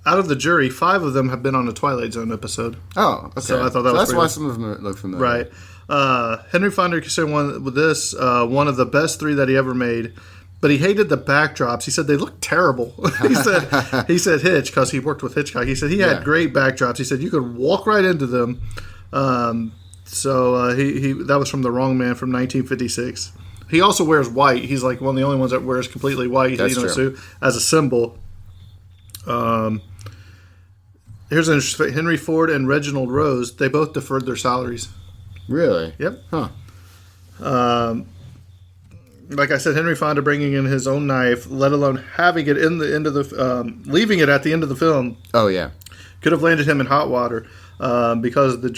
[SPEAKER 1] out of the jury, 5 of them have been on a Twilight Zone episode.
[SPEAKER 2] Oh, okay.
[SPEAKER 1] So I thought that was
[SPEAKER 2] that's why some of them look familiar.
[SPEAKER 1] Right. Henry Fonda considered one of the best 3 that he ever made. But he hated the backdrops. He said they looked terrible. he said Hitch, because he worked with Hitchcock. He said he had great backdrops. He said you could walk right into them. So that was from The Wrong Man from 1956. He also wears white. He's like one of the only ones that wears completely white.
[SPEAKER 2] That's true.
[SPEAKER 1] Suit as a symbol. Here's an interesting. Henry Ford and Reginald Rose. They both deferred their salaries.
[SPEAKER 2] Really?
[SPEAKER 1] Yep.
[SPEAKER 2] Huh.
[SPEAKER 1] Like I said, Henry Fonda bringing in his own knife, let alone having it in the end of the, leaving it at the end of the film.
[SPEAKER 2] Oh yeah,
[SPEAKER 1] could have landed him in hot water because it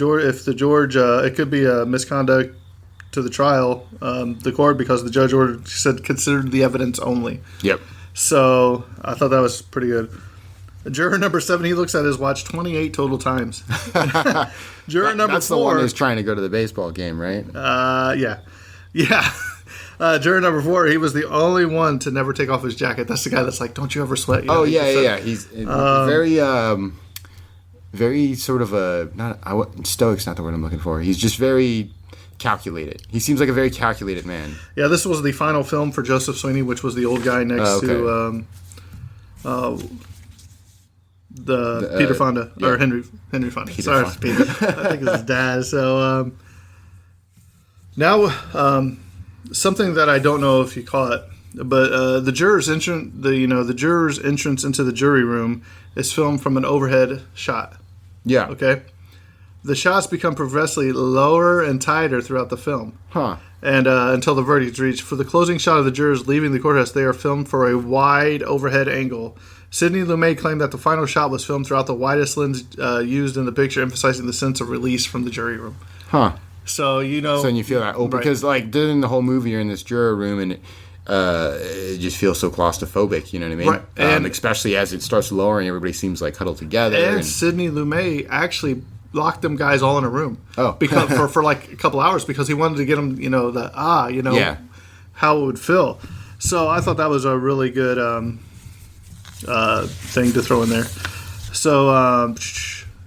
[SPEAKER 1] could be a misconduct to the trial, the court, because the judge said considered the evidence only.
[SPEAKER 2] Yep.
[SPEAKER 1] So I thought that was pretty good. Juror number 7, he looks at his watch 28 total times. Juror number 4.
[SPEAKER 2] That's the one who's trying to go to the baseball game, right?
[SPEAKER 1] Yeah. Juror number 4, he was the only one to never take off his jacket. That's the guy that's like, don't you ever sweat?
[SPEAKER 2] Yeah. He's very, very sort of stoic's not the word I'm looking for. He's just very calculated. He seems like a very calculated man.
[SPEAKER 1] Yeah, this was the final film for Joseph Sweeney, which was the old guy next to Peter Fonda, or Henry Fonda. Sorry, Fonda. Peter. I think it's his dad. So now, something that I don't know if you caught, but the jurors' entrance, the jurors' entrance into the jury room is filmed from an overhead shot.
[SPEAKER 2] Yeah.
[SPEAKER 1] Okay. The shots become progressively lower and tighter throughout the film.
[SPEAKER 2] Huh.
[SPEAKER 1] And until the verdict is reached. For the closing shot of the jurors leaving the courthouse, they are filmed for a wide overhead angle. Sidney Lumet claimed that the final shot was filmed throughout the widest lens used in the picture, emphasizing the sense of release from the jury room.
[SPEAKER 2] Huh.
[SPEAKER 1] So,
[SPEAKER 2] So then you feel that. Because, during the whole movie, you're in this juror room, and it just feels so claustrophobic, you know what I mean?
[SPEAKER 1] Right. And
[SPEAKER 2] especially as it starts lowering, everybody seems like huddled together.
[SPEAKER 1] And Sidney Lumet actually locked them guys all in a room.
[SPEAKER 2] Oh.
[SPEAKER 1] Because for like a couple hours, because he wanted to get them, how it would feel. So I thought that was a really good thing to throw in there. So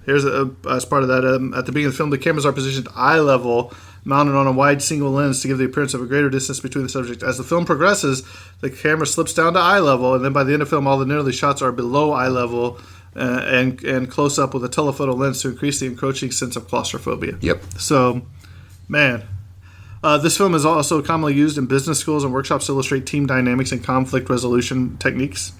[SPEAKER 1] here's as part of that, at the beginning of the film, the cameras are positioned eye level, mounted on a wide single lens to give the appearance of a greater distance between the subjects. As the film progresses, the camera slips down to eye level, and then by the end of the film, all the nearly shots are below eye level and close up with a telephoto lens to increase the encroaching sense of claustrophobia.
[SPEAKER 2] Yep.
[SPEAKER 1] So, man. This film is also commonly used in business schools and workshops to illustrate team dynamics and conflict resolution techniques.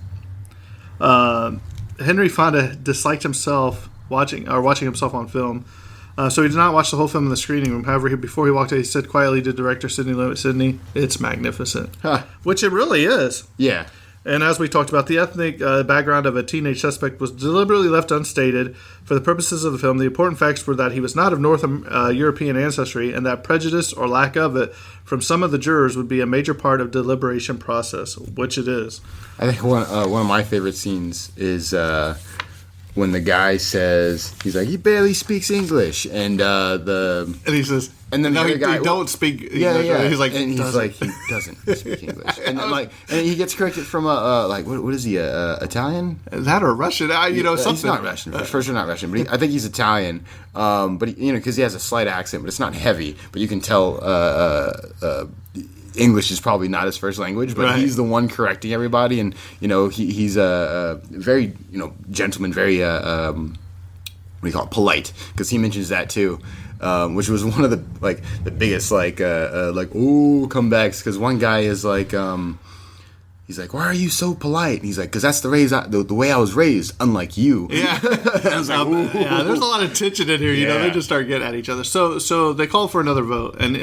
[SPEAKER 1] Henry Fonda disliked himself watching himself on film, so he did not watch the whole film in the screening room. However, before he walked out, he said quietly to director Sidney Lumet, "Sidney, it's magnificent," which it really is.
[SPEAKER 2] Yeah.
[SPEAKER 1] And as we talked about, the ethnic background of a teenage suspect was deliberately left unstated for the purposes of the film. The important facts were that he was not of North European ancestry, and that prejudice or lack of it from some of the jurors would be a major part of the deliberation process, which it is.
[SPEAKER 2] I think one of my favorite scenes is when the guy says, he's like, he barely speaks English, and
[SPEAKER 1] he says,
[SPEAKER 2] And then
[SPEAKER 1] no,
[SPEAKER 2] the other guy
[SPEAKER 1] they don't speak English.
[SPEAKER 2] Yeah.
[SPEAKER 1] He's like,
[SPEAKER 2] and he's like, he doesn't speak English. And then and he gets corrected from what is he? Italian?
[SPEAKER 1] That or Russian? Something.
[SPEAKER 2] He's not Russian. For sure, not Russian. But I think he's Italian. But because he has a slight accent, but it's not heavy. But you can tell English is probably not his first language. But he's the one correcting everybody, and he's a very gentleman, very what do you call it, polite, because he mentions that too. Which was one of the biggest comebacks, because one guy is like he's like, why are you so polite? And he's like, because that's the way I was raised, unlike you.
[SPEAKER 1] Yeah. I was like, there's a lot of tension in here. They just start getting at each other. So they call for another vote, and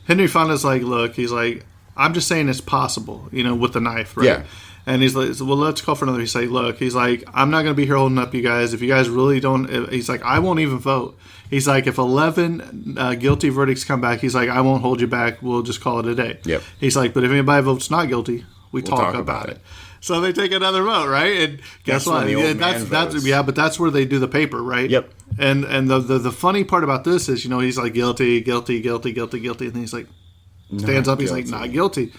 [SPEAKER 1] Henry Fonda's like, look, he's like, I'm just saying it's possible, with the knife, right? Yeah. And he's like, well, let's call for another. He's like, look, he's like, I'm not going to be here holding up you guys. If you guys really don't, he's like, I won't even vote. He's like, if 11 guilty verdicts come back, he's like, I won't hold you back. We'll just call it a day.
[SPEAKER 2] Yep.
[SPEAKER 1] He's like, but if anybody votes not guilty, we'll talk about it. So they take another vote, right? And guess what? But that's where they do the paper, right?
[SPEAKER 2] Yep.
[SPEAKER 1] And the funny part about this is, he's like, guilty, guilty, guilty, guilty, guilty, and then he's like, stands up, he's like, not guilty.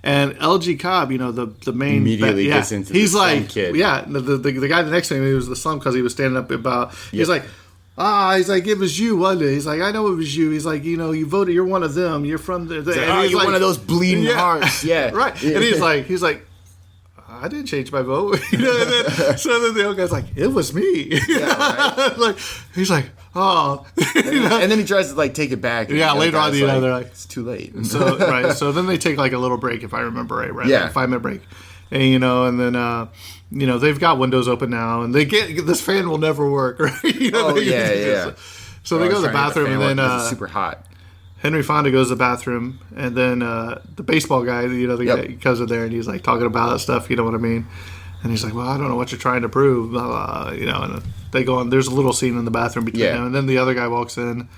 [SPEAKER 1] And LG Cobb, the main
[SPEAKER 2] immediately gets into
[SPEAKER 1] he's
[SPEAKER 2] the
[SPEAKER 1] like,
[SPEAKER 2] slum kid.
[SPEAKER 1] Yeah, the guy next to him, he was the slum because he was standing up about. He's like, he's like, it was you, wasn't it? He's like, I know it was you. He's like, you voted. You're one of them. You're from the.
[SPEAKER 2] You're one of those bleeding hearts. Yeah,
[SPEAKER 1] right. And he's like, I didn't change my vote. So then the old guy's like, it was me. Yeah, right. He's like, oh.
[SPEAKER 2] And then he tries to take it back.
[SPEAKER 1] Yeah, later on, they're like,
[SPEAKER 2] it's too late.
[SPEAKER 1] So right. So then they take a little break, if I remember right? Yeah, 5-minute break. And and then they've got windows open now, and they get this fan will never work, right? So they go to the bathroom, and then
[SPEAKER 2] it's super hot.
[SPEAKER 1] Henry Fonda goes to the bathroom, and then the baseball guy, the guy comes in there, and he's like talking about stuff, you know what I mean? And he's like, well, I don't know what you're trying to prove, blah, blah, and they go on. There's a little scene in the bathroom between them, and then the other guy walks in,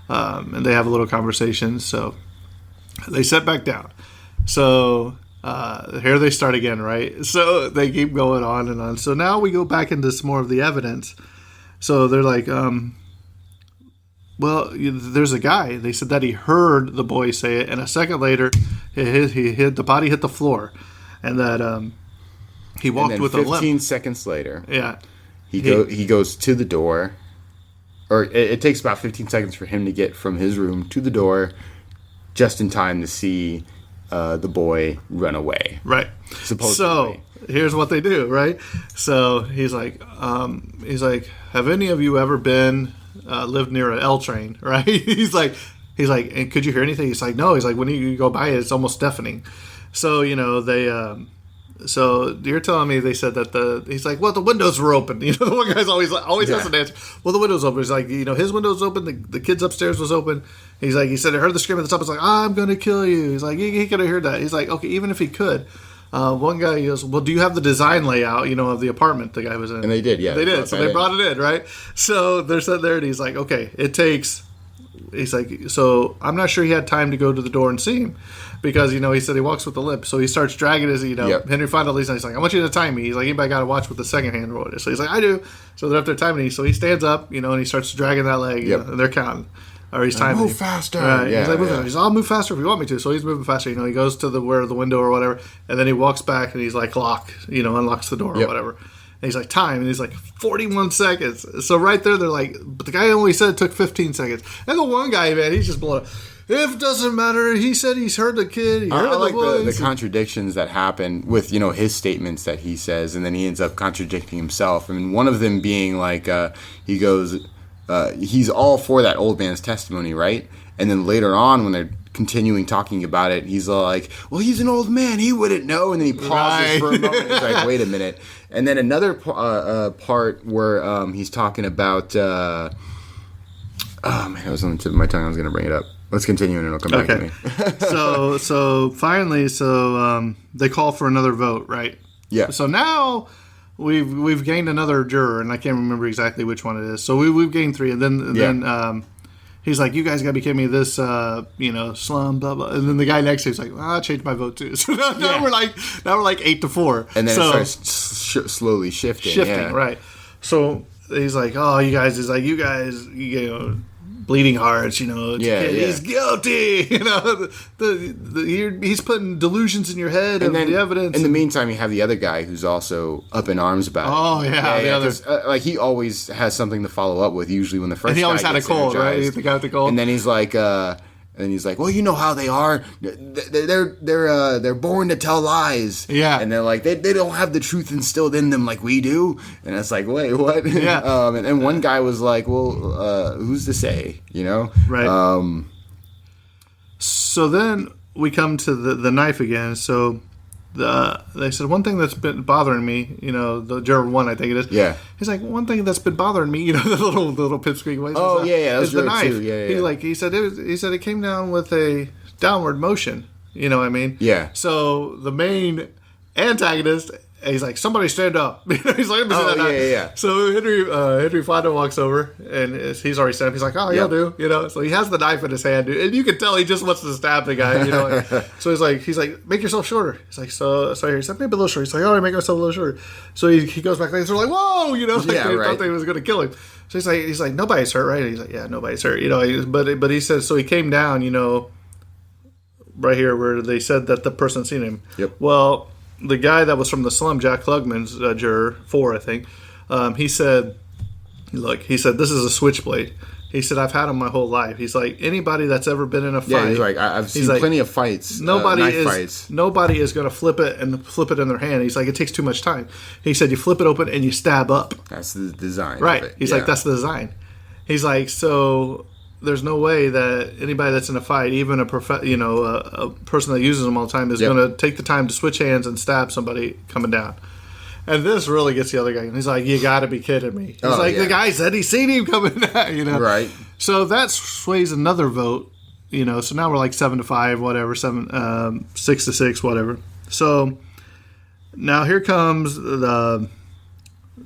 [SPEAKER 1] and they have a little conversation. So they sit back down. So here they start again, right? So they keep going on and on. So now we go back into some more of the evidence. So they're like, well, there's a guy. They said that he heard the boy say it, and a second later, the body hit the floor, and that he walked with a limp.
[SPEAKER 2] 15 seconds later,
[SPEAKER 1] he
[SPEAKER 2] goes to the door, or it takes about 15 seconds for him to get from his room to the door, just in time to see the boy run away.
[SPEAKER 1] Right.
[SPEAKER 2] Supposedly.
[SPEAKER 1] So here's what they do. Right. So he's like, have any of you ever lived near an L train? Right. He's like, and could you hear anything? He's like, no. He's like, when you go by it, it's almost deafening. So they. So you're telling me they said that he's like, well, the windows were open. The one guy's always has an answer. Well, the windows open. He's like, his window's open. The kid's upstairs was open. He's like, he said, I heard the scream at the top. It's like, I'm going to kill you. He's like, he could have heard that. He's like, okay, even if he could. One guy goes, well, do you have the design layout, of the apartment the guy was in?
[SPEAKER 2] And they did, yeah.
[SPEAKER 1] They did. So they brought it in, right? So they're sitting there, and he's like, okay, it takes. He's like, so I'm not sure he had time to go to the door and see him. Because, he said he walks with the limp. So he starts dragging his, Henry Fonda leaves, and he's like, I want you to time me. He's like, anybody got to watch with the second hand roll. So he's like, I do. So they're up there timing me. So he stands up, and he starts dragging that leg, and they're counting. Or he's timing.
[SPEAKER 2] Move faster.
[SPEAKER 1] He's like, move faster. He's like, I'll move faster if you want me to. So he's moving faster. He goes to where the window or whatever, and then he walks back, and he's like, lock, unlocks the door or whatever. And he's like, time. And he's like, 41 seconds. So right there, they're like, but the guy only said it took 15 seconds. And the one guy, man, he's just blowing up. If it doesn't matter, he said he's heard the kid. He heard
[SPEAKER 2] I like
[SPEAKER 1] the voice.
[SPEAKER 2] The contradictions that happen with, his statements that he says, and then he ends up contradicting himself. I mean, one of them being like, he goes, he's all for that old man's testimony, right? And then later on, when they're continuing talking about it, he's like, well, he's an old man. He wouldn't know. And then he pauses for a moment. He's like, wait a minute. And then another part where he's talking about, oh, man, it was on the tip of my tongue. I was going to bring it up. Let's continue and it'll come back to me.
[SPEAKER 1] So finally, they call for another vote, right?
[SPEAKER 2] Yeah.
[SPEAKER 1] So now we've gained another juror, and I can't remember exactly which one it is. So we've gained 3, and then he's like, you guys got to be kidding me, this slum, blah blah. And then the guy next to him's like, I changed my vote too. So now we're like 8-4,
[SPEAKER 2] and then it starts slowly shifting.
[SPEAKER 1] Right. So he's like, oh, you guys, bleeding hearts, he's guilty. He's putting delusions in your head and the evidence.
[SPEAKER 2] In the meantime, you have the other guy who's also up in arms about it.
[SPEAKER 1] Oh yeah, the other.
[SPEAKER 2] Like he always has something to follow up with. Usually when the first
[SPEAKER 1] and he always
[SPEAKER 2] guy
[SPEAKER 1] had a cold, right? He's the guy with the cold.
[SPEAKER 2] And then he's like, well, you know how they are. They're born to tell lies.
[SPEAKER 1] Yeah.
[SPEAKER 2] And they're like, they don't have the truth instilled in them like we do. And it's like, wait, what?
[SPEAKER 1] Yeah.
[SPEAKER 2] And one guy was like, well, who's to say?
[SPEAKER 1] Right. So then we come to the knife again. So they said one thing that's been bothering me, the juror 1, I think it is.
[SPEAKER 2] Yeah.
[SPEAKER 1] He's like, one thing that's been bothering me, the little pipsqueak voice.
[SPEAKER 2] Oh yeah, that was
[SPEAKER 1] the knife.
[SPEAKER 2] Too. Yeah.
[SPEAKER 1] He said it came down with a downward motion. You know what I mean?
[SPEAKER 2] Yeah.
[SPEAKER 1] So the main antagonist, he's like, somebody stand up. He's like, let me see that knife.
[SPEAKER 2] Yeah.
[SPEAKER 1] So Henry Fonda walks over, and he's already stabbed. He's like, oh, you'll do. So he has the knife in his hand, and you can tell he just wants to stab the guy. So he's like, make yourself shorter. He's like, so he said, maybe a little shorter. He's like, all right, make myself a little shorter. So he goes back, and they're like, whoa, they thought they was going to kill him. So he's like, nobody's hurt, right? And he's like, yeah, nobody's hurt. But he says, so he came down, right here where they said that the person seen him.
[SPEAKER 2] Yep.
[SPEAKER 1] Well, the guy that was from the slum, Jack Klugman's juror 4, I think, he said, this is a switchblade. He said, I've had them my whole life. He's like, anybody that's ever been in a fight.
[SPEAKER 2] Yeah, he's like, I've seen plenty of fights.
[SPEAKER 1] Nobody
[SPEAKER 2] fights.
[SPEAKER 1] is going to flip it in their hand. He's like, it takes too much time. He said, you flip it open and you stab up.
[SPEAKER 2] That's the design.
[SPEAKER 1] Right.
[SPEAKER 2] Of it.
[SPEAKER 1] He's like, that's the design. He's like, so there's no way that anybody that's in a fight, even a person that uses them all the time, is going to take the time to switch hands and stab somebody coming down. And this really gets the other guy. He's like, you got to be kidding me. He's the guy said he's seen him coming down,
[SPEAKER 2] Right.
[SPEAKER 1] So that sways another vote, So now we're like 7-5, whatever, 6-6, whatever. So now here comes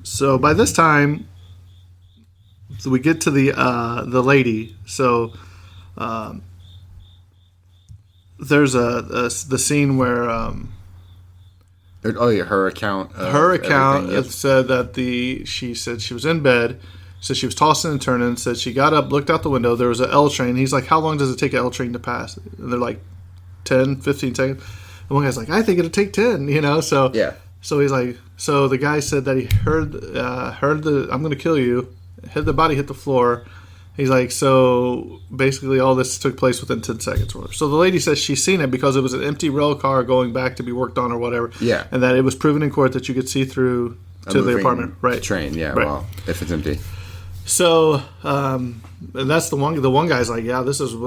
[SPEAKER 1] so by this time, so we get to the lady. So there's the scene where
[SPEAKER 2] her account.
[SPEAKER 1] Said that she said she was in bed, said she was tossing and turning, said she got up, looked out the window. There was an L train. He's like, how long does it take an L train to pass? And they're like 10, 15 seconds. And one guy's like, I think it'll take 10. So
[SPEAKER 2] yeah.
[SPEAKER 1] So he's like, so the guy said that he heard the I'm gonna kill you. Hit the body, hit the floor. He's like, so basically all this took place within 10 seconds or whatever. So the lady says she's seen it because it was an empty rail car going back to be worked on or whatever.
[SPEAKER 2] Yeah.
[SPEAKER 1] And that it was proven in court that you could see through to the apartment. Right.
[SPEAKER 2] Train, yeah,
[SPEAKER 1] right.
[SPEAKER 2] Well, if it's empty.
[SPEAKER 1] So, and that's the one guy's like, yeah, this is the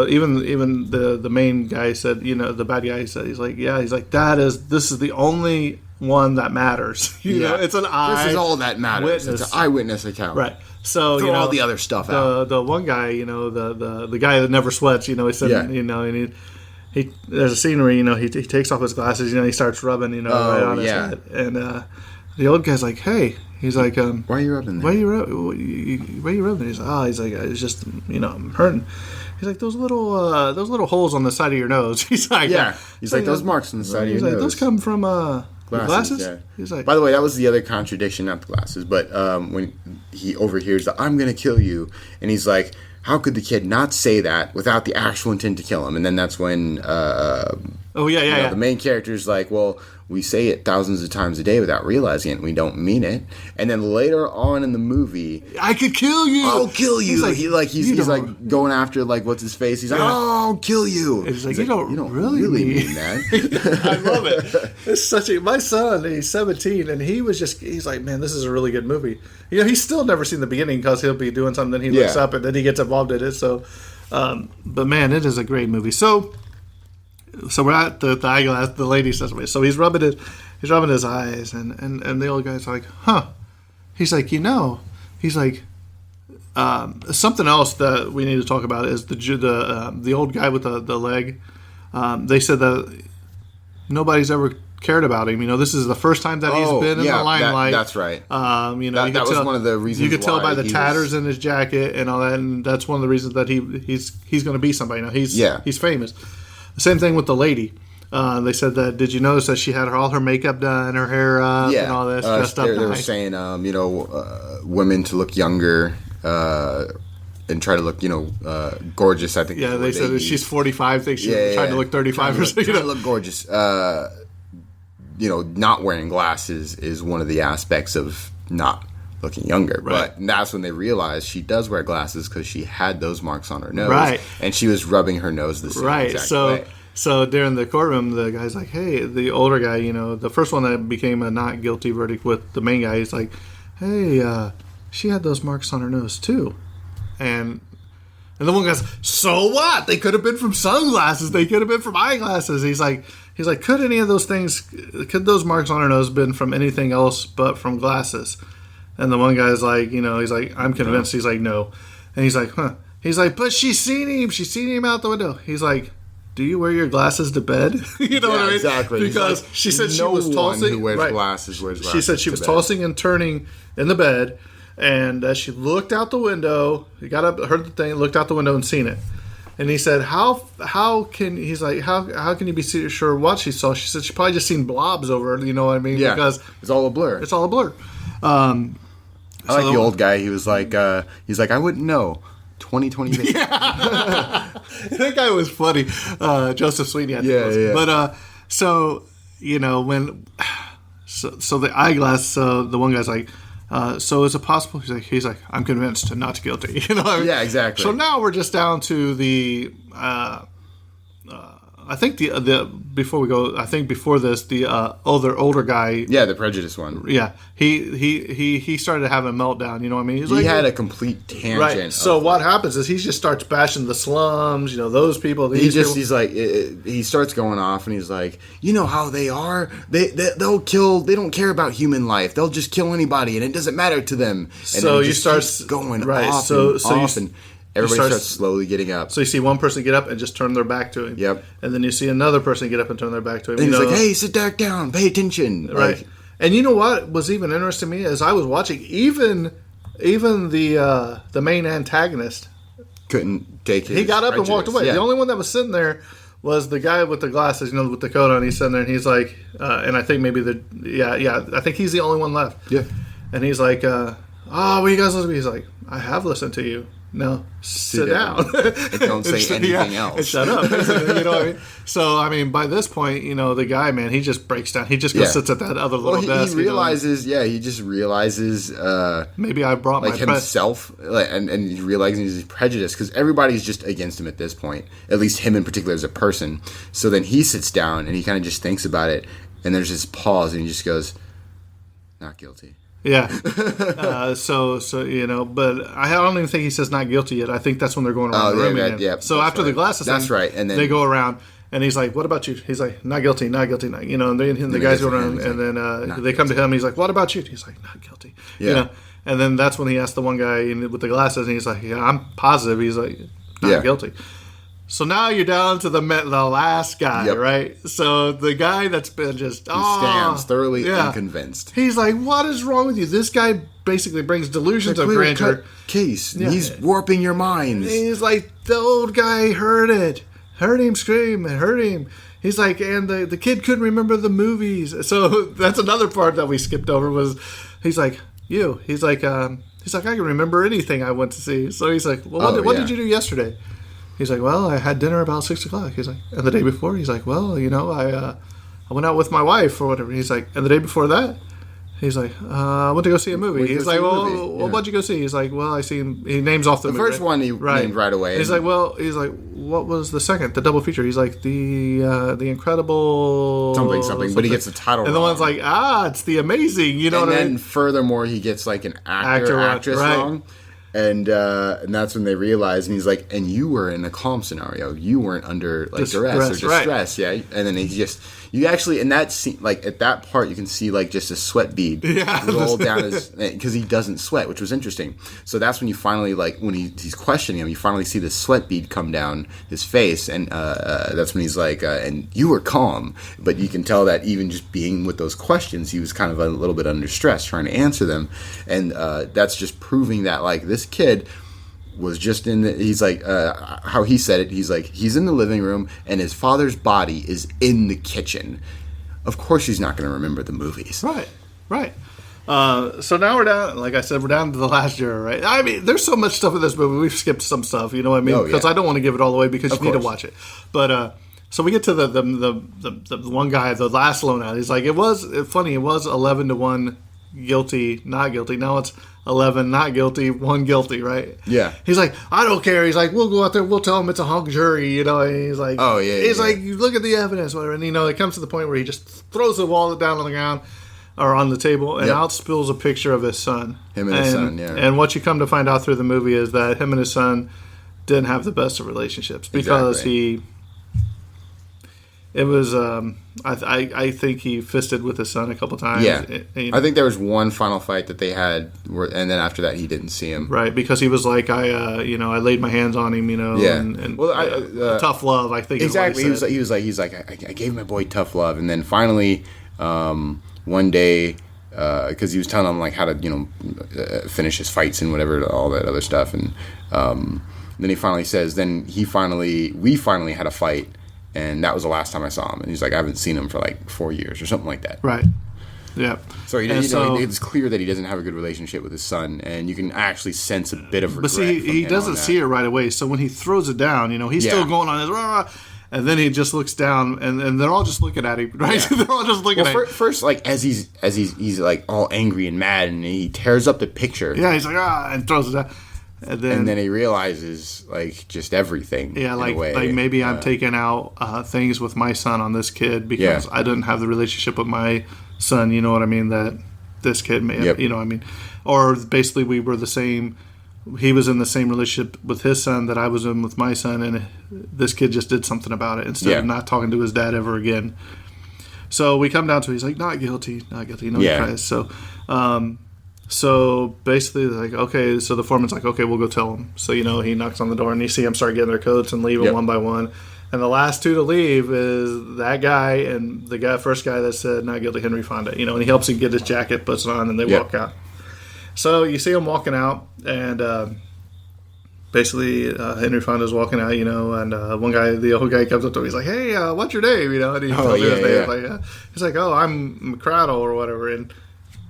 [SPEAKER 1] even the main guy said, the bad guy said, he's like, this is the only one that matters. It's an eye.
[SPEAKER 2] This is all that matters.
[SPEAKER 1] Witness.
[SPEAKER 2] It's an eyewitness account.
[SPEAKER 1] Right. So
[SPEAKER 2] throw all the other stuff out.
[SPEAKER 1] The one guy, the guy that never sweats, he said, and he there's a scene where he takes off his glasses, he starts rubbing, right on his head, and the old guy's like, hey, he's like,
[SPEAKER 2] why are you rubbing there?
[SPEAKER 1] Why are you rubbing? He's like, it's just, I'm hurting. He's like, those little holes on the side of your nose. He's like,
[SPEAKER 2] he's like, those marks on the side of your nose.
[SPEAKER 1] Those come from glasses.
[SPEAKER 2] Yeah.
[SPEAKER 1] He's like,
[SPEAKER 2] by the way, that was the other contradiction, not the glasses, but when he overhears the "I'm going to kill you," and he's like, how could the kid not say that without the actual intent to kill him? And then that's when the main character's like, well, we say it thousands of times a day without realizing it, and we don't mean it. And then later on in the movie,
[SPEAKER 1] I could kill you.
[SPEAKER 2] I'll kill you. He's like going after what's his face. He's like, oh, I'll kill you.
[SPEAKER 1] He's like, you don't really mean
[SPEAKER 2] that.
[SPEAKER 1] I love it. It's my son. He's 17, and he's like, man, this is a really good movie. He's still never seen the beginning because he'll be doing something. Then he looks up, and then he gets involved in it. So, but man, it is a great movie. So we're at the eyeglass. The lady says, so he's rubbing his eyes, and the old guy's like, huh. He's like, he's like, something else that we need to talk about is the old guy with the leg. They said that nobody's ever cared about him. This is the first time that he's been in the limelight.
[SPEAKER 2] That's right.
[SPEAKER 1] That
[SPEAKER 2] was one of the reasons.
[SPEAKER 1] You could tell by the tatters in his jacket and all that, and that's one of the reasons that he's going to be somebody now. He's famous. The same thing with the lady. They said that. Did you notice that she had all her makeup done, her hair up, and all this dressed up?
[SPEAKER 2] They were saying, women to look younger. and try to look, gorgeous. I think.
[SPEAKER 1] Yeah, they said that she's 45. I think she's trying to look 35 or something.
[SPEAKER 2] Trying to look gorgeous. Not wearing glasses is one of the aspects of not looking younger.
[SPEAKER 1] Right.
[SPEAKER 2] But that's when they realized she does wear glasses because she had those marks on her nose.
[SPEAKER 1] Right.
[SPEAKER 2] And she was rubbing her nose the same exact way.
[SPEAKER 1] So during the courtroom, the guy's like, hey, the older guy, the first one that became a not guilty verdict with the main guy, he's like, hey, she had those marks on her nose too. And the one guy's, so what? They could have been from sunglasses. They could have been from eyeglasses. He's like, could any of those things, could those marks on her nose have been from anything else but from glasses? And the one guy's like, he's like, I'm convinced. He's like, no. And he's like, huh. He's like, but she's seen him. She's seen him out the window. He's like, do you wear your glasses to bed? You know what I mean?
[SPEAKER 2] Exactly.
[SPEAKER 1] Because
[SPEAKER 2] like,
[SPEAKER 1] she said she was tossing.
[SPEAKER 2] No one who wears glasses wears glasses.
[SPEAKER 1] She said she was tossing and turning in the bed, and as she looked out the window, he got up, heard the thing, looked out the window, and seen it. And he said, how can you be sure what she saw? She said she probably just seen blobs over her. You know what I mean?
[SPEAKER 2] Yeah.
[SPEAKER 1] Because
[SPEAKER 2] it's all a blur.
[SPEAKER 1] It's all a blur.
[SPEAKER 2] I like the old guy. He was like, I wouldn't know. 2020 vision.
[SPEAKER 1] Yeah. That guy was funny. Joseph Sweeney. I think it was.
[SPEAKER 2] Yeah.
[SPEAKER 1] But so the eyeglass. So the one guy's like, so is it possible? He's like, I'm convinced, not guilty. You know what I mean?
[SPEAKER 2] Yeah, exactly.
[SPEAKER 1] So now we're just down to the. I think the before we go, I think before this, the older guy.
[SPEAKER 2] Yeah, the prejudice one.
[SPEAKER 1] Yeah, he started having a meltdown. You know what I mean?
[SPEAKER 2] He had a complete tangent.
[SPEAKER 1] Right. So what happens is he just starts bashing the slums. Those people.
[SPEAKER 2] He's like, he starts going off, and he's like, you know how they are. They'll kill. They don't care about human life. They'll just kill anybody, and it doesn't matter to them. And
[SPEAKER 1] so you start
[SPEAKER 2] going
[SPEAKER 1] right.
[SPEAKER 2] off and everybody starts slowly getting up.
[SPEAKER 1] So you see one person get up and just turn their back to him.
[SPEAKER 2] Yep.
[SPEAKER 1] And then you see another person get up and turn their back to him.
[SPEAKER 2] And he's like, hey, sit back down. Pay attention.
[SPEAKER 1] Right.
[SPEAKER 2] Like,
[SPEAKER 1] and you know what was even interesting to me as I was watching, even the main antagonist
[SPEAKER 2] couldn't take his
[SPEAKER 1] He got up and walked away.
[SPEAKER 2] Yeah.
[SPEAKER 1] The only one that was sitting there was the guy with the glasses, with the coat on. He's sitting there and he's like, and I think maybe I think he's the only one left.
[SPEAKER 2] Yeah.
[SPEAKER 1] And he's like, what are you guys listening to me? He's like, I have listened to you. No, sit down.
[SPEAKER 2] And don't say anything else.
[SPEAKER 1] And shut up. You know what I mean? So, I mean, by this point, the guy, man, he just breaks down. He just goes sits at that other little desk.
[SPEAKER 2] He realizes, he just realizes...
[SPEAKER 1] maybe I brought
[SPEAKER 2] like himself, and he realizes he's prejudiced, because everybody's just against him at this point. At least him in particular as a person. So then he sits down, and he kind of just thinks about it, and there's this pause, and he just goes, not guilty.
[SPEAKER 1] Yeah. So but I don't even think he says not guilty yet. I think that's when they're going around the room again.
[SPEAKER 2] Yeah,
[SPEAKER 1] so after the glasses
[SPEAKER 2] that's
[SPEAKER 1] thing,
[SPEAKER 2] right. And then
[SPEAKER 1] they go around, and he's like, what about you? He's like, not guilty, not guilty. Not, and the guys go around, and then they come to him, and he's like, what about you? He's like, not guilty.
[SPEAKER 2] Yeah.
[SPEAKER 1] And then that's when he asked the one guy with the glasses, and he's like, yeah, I'm positive. He's like, not guilty. So now you're down to the last guy, right? So the guy that's been just
[SPEAKER 2] stands thoroughly unconvinced.
[SPEAKER 1] He's like, "What is wrong with you? This guy basically brings delusions of grandeur.
[SPEAKER 2] Case. Yeah. He's warping your minds."
[SPEAKER 1] He's like, the old guy heard him scream, and heard him. He's like, and the kid couldn't remember the movies. So that's another part that we skipped over. Was he's like, you? He's like, I can remember anything I went to see. So he's like, well, what did you do yesterday? He's like, well, I had dinner about 6 o'clock. He's like, and the day before? He's like, well, I went out with my wife or whatever. He's like, and the day before that? He's like, I went to go see a movie. He's like, well, what'd you go see? He's like, well, I seen. He names off the movie.
[SPEAKER 2] First one he named right away.
[SPEAKER 1] He's like, what was the second, the double feature? He's like, the Incredible
[SPEAKER 2] something. But he gets the title
[SPEAKER 1] and
[SPEAKER 2] wrong.
[SPEAKER 1] The one's like, it's the Amazing. You know what I mean?
[SPEAKER 2] And then furthermore, he gets like an actress wrong. And that's when they realize, and he's like, and you were in a calm scenario. You weren't under like duress or distress, yeah. And then you actually in that scene, like at that part, you can see like just a sweat bead roll down his, because he doesn't sweat, which was interesting. So that's when you finally when he's questioning him, you finally see the sweat bead come down his face, and that's when he's like, and you were calm, but you can tell that even just being with those questions, he was kind of a little bit under stress trying to answer them, and that's just proving that like this kid was just he's like, how he said it, he's like, he's in the living room and his father's body is in the kitchen. Of course he's not going to remember the movies.
[SPEAKER 1] Right. So now we're down, like I said, we're down to the last juror, right? I mean, there's so much stuff in this movie. We've skipped some stuff, you know what I mean? Because I don't want to give it all away because you need to watch it. But so we get to the one guy, the last lone out. He's like, it was 11-1 guilty, not guilty. Now it's 11 not guilty, 1 guilty, right?
[SPEAKER 2] Yeah.
[SPEAKER 1] He's like, I don't care. He's like, we'll go out there, we'll tell him it's a hung jury, you know. And he's like, like, you look at the evidence, whatever. And you know, it comes to the point where he just throws the wallet down on the ground. Or on the table, and out spills a picture of his son.
[SPEAKER 2] Him and his son, yeah.
[SPEAKER 1] And what you come to find out through the movie is that him and his son didn't have the best of relationships because I think he fisted with his son a couple times.
[SPEAKER 2] Yeah, I think there was one final fight that they had, and then after that he didn't see him.
[SPEAKER 1] Right, because he was like, I laid my hands on him, you know. Yeah, and tough love. I think
[SPEAKER 2] exactly. He was like, I gave my boy tough love, and then finally. One day, because he was telling him like how to finish his fights and whatever, all that other stuff, and then he finally says, we finally had a fight, and that was the last time I saw him, and he's like, I haven't seen him for like 4 years or something like that.
[SPEAKER 1] Right. Yeah.
[SPEAKER 2] So it's clear that he doesn't have a good relationship with his son, and you can actually sense a bit of regret.
[SPEAKER 1] But see, he doesn't see it right away. So when he throws it down, he's still going on his rah. And then he just looks down, and they're all just looking at him, right? Yeah. They're all just looking at him.
[SPEAKER 2] First, like as he's like all angry and mad, and he tears up the picture.
[SPEAKER 1] Yeah, he's like and throws it down,
[SPEAKER 2] and then he realizes like just everything.
[SPEAKER 1] Yeah, like maybe I'm taking out things with my son on this kid because I didn't have the relationship with my son. You know what I mean? That this kid may have, you know what I mean? Or basically, we were the same. He was in the same relationship with his son that I was in with my son, and this kid just did something about it instead of not talking to his dad ever again. So we come down to he's like, not guilty. He cries. So basically, like, okay, so the foreman's like, okay, we'll go tell him. So, he knocks on the door, and you see him start getting their coats and leaving one by one. And the last two to leave is that guy and the first guy that said not guilty, Henry Fonda, and he helps him get his jacket, puts it on, and they walk out. So you see him walking out, and basically Henry Fonda's walking out, and one guy, the old guy, comes up to him. He's like, "Hey, what's your name?" And he tells me his name. Like, he's like, "Oh, I'm McCradle or whatever," and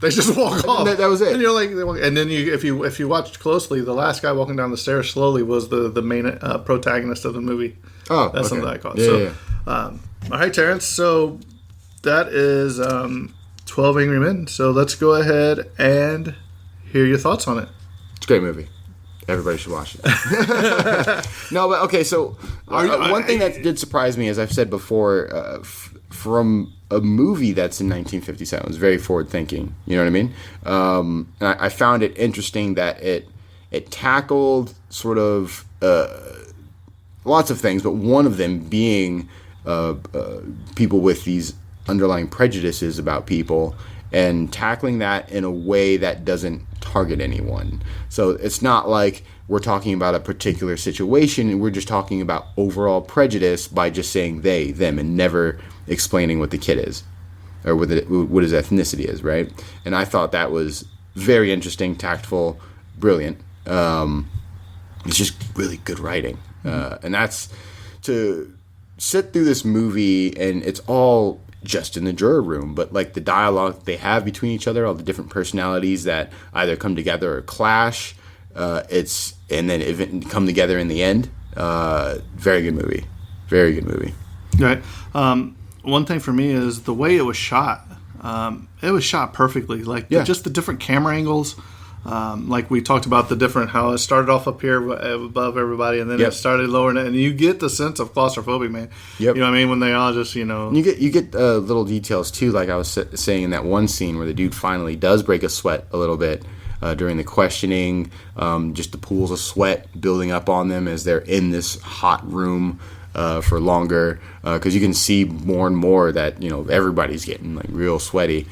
[SPEAKER 1] they just walk off.
[SPEAKER 2] That was it.
[SPEAKER 1] And you're like, and then if you watched closely, the last guy walking down the stairs slowly was the main protagonist of the movie.
[SPEAKER 2] Oh,
[SPEAKER 1] that's something I caught. All right, Terrence. So that is 12 Angry Men. So let's go ahead and hear your thoughts on it.
[SPEAKER 2] It's a great movie. Everybody should watch it. No, but okay. So one thing that did surprise me, as I've said before, from a movie that's in 1957, it was very forward thinking. You know what I mean? And I found it interesting that it tackled sort of lots of things, but one of them being people with these underlying prejudices about people, and tackling that in a way that doesn't target anyone. So it's not like we're talking about a particular situation, we're just talking about overall prejudice by just saying they, them, and never explaining what the kid is or what his ethnicity is, right? And I thought that was very interesting, tactful, brilliant. It's just really good writing. And that's to sit through this movie, and it's all just in the juror room, but like the dialogue they have between each other, all the different personalities that either come together or clash, and then even come together in the end. Very good movie. Very good movie.
[SPEAKER 1] Right. One thing for me is the way it was shot. It was shot perfectly. Like just the different camera angles. Like we talked about how it started off up here above everybody, and then it started lowering it, and you get the sense of claustrophobia, man.
[SPEAKER 2] Yep.
[SPEAKER 1] You know what I mean? When they all just,
[SPEAKER 2] You get little details too, like I was saying in that one scene where the dude finally does break a sweat a little bit during the questioning, just the pools of sweat building up on them as they're in this hot room for longer, because you can see more and more that everybody's getting like real sweaty.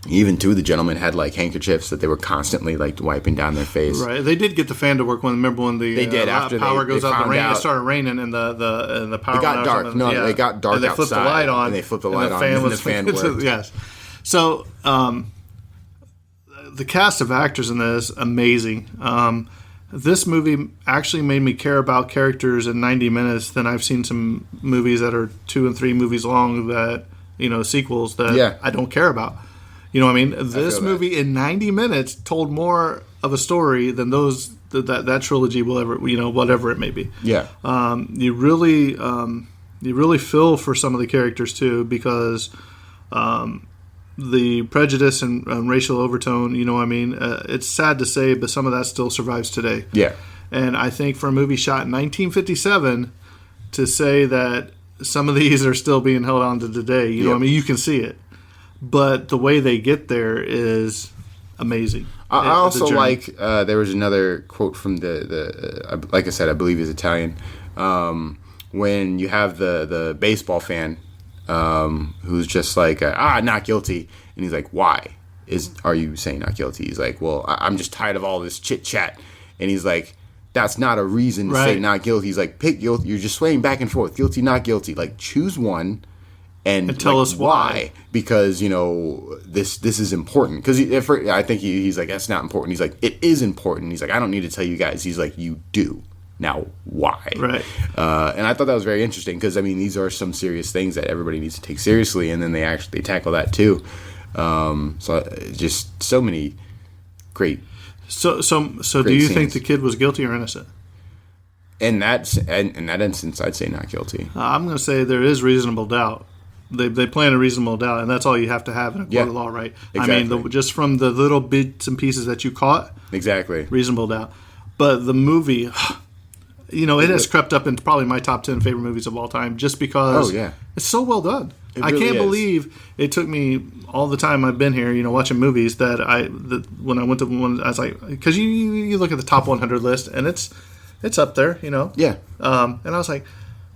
[SPEAKER 2] Even two of the gentlemen had like handkerchiefs that they were constantly like wiping down their face.
[SPEAKER 1] Right, they did get the fan to work when
[SPEAKER 2] they did after
[SPEAKER 1] power goes
[SPEAKER 2] out.
[SPEAKER 1] The rain, it started raining, and the power.
[SPEAKER 2] It got dark.
[SPEAKER 1] They
[SPEAKER 2] got dark.
[SPEAKER 1] And they flipped the light on.
[SPEAKER 2] And they flipped the light on. And the fan worked.
[SPEAKER 1] Yes. So the cast of actors in this amazing. This movie actually made me care about characters in 90 minutes than I've seen some movies that are 2 and 3 movies long that sequels that I don't care about. You know what I mean? This movie in 90 minutes told more of a story than that trilogy will ever, whatever it may be.
[SPEAKER 2] Yeah.
[SPEAKER 1] You really feel for some of the characters too, because the prejudice and racial overtone, it's sad to say, but some of that still survives today.
[SPEAKER 2] Yeah.
[SPEAKER 1] And I think for a movie shot in 1957 to say that some of these are still being held on to today, you can see it. But the way they get there is amazing.
[SPEAKER 2] I also like, there was another quote from the like I said, I believe he's Italian, when you have the baseball fan who's just like, not guilty. And he's like, why are you saying not guilty? He's like, well, I'm just tired of all this chit chat. And he's like, that's not a reason to say not guilty. He's like, pick guilty. You're just swaying back and forth. Guilty, not guilty. Like, choose one and tell us why. Because, this is important. Because I think he's like, that's not important. He's like, it is important. He's like, I don't need to tell you guys. He's like, you do. Now, why?
[SPEAKER 1] Right.
[SPEAKER 2] And I thought that was very interesting because, these are some serious things that everybody needs to take seriously, and then they tackle that too. So just so many great. So
[SPEAKER 1] do you think the kid was guilty or innocent?
[SPEAKER 2] In that instance, I'd say not guilty.
[SPEAKER 1] I'm going to say there is reasonable doubt. They plant a reasonable doubt, and that's all you have to have in a court of law, right?
[SPEAKER 2] Exactly.
[SPEAKER 1] Just from the little bits and pieces that you caught,
[SPEAKER 2] exactly,
[SPEAKER 1] reasonable doubt. But the movie, it has crept up into probably my top 10 favorite movies of all time, just because it's so well done. I can't believe it took me all the time I've been here, watching movies that when I went to one, I was like, because you look at the top 100 list and it's up there,
[SPEAKER 2] Yeah.
[SPEAKER 1] And I was like,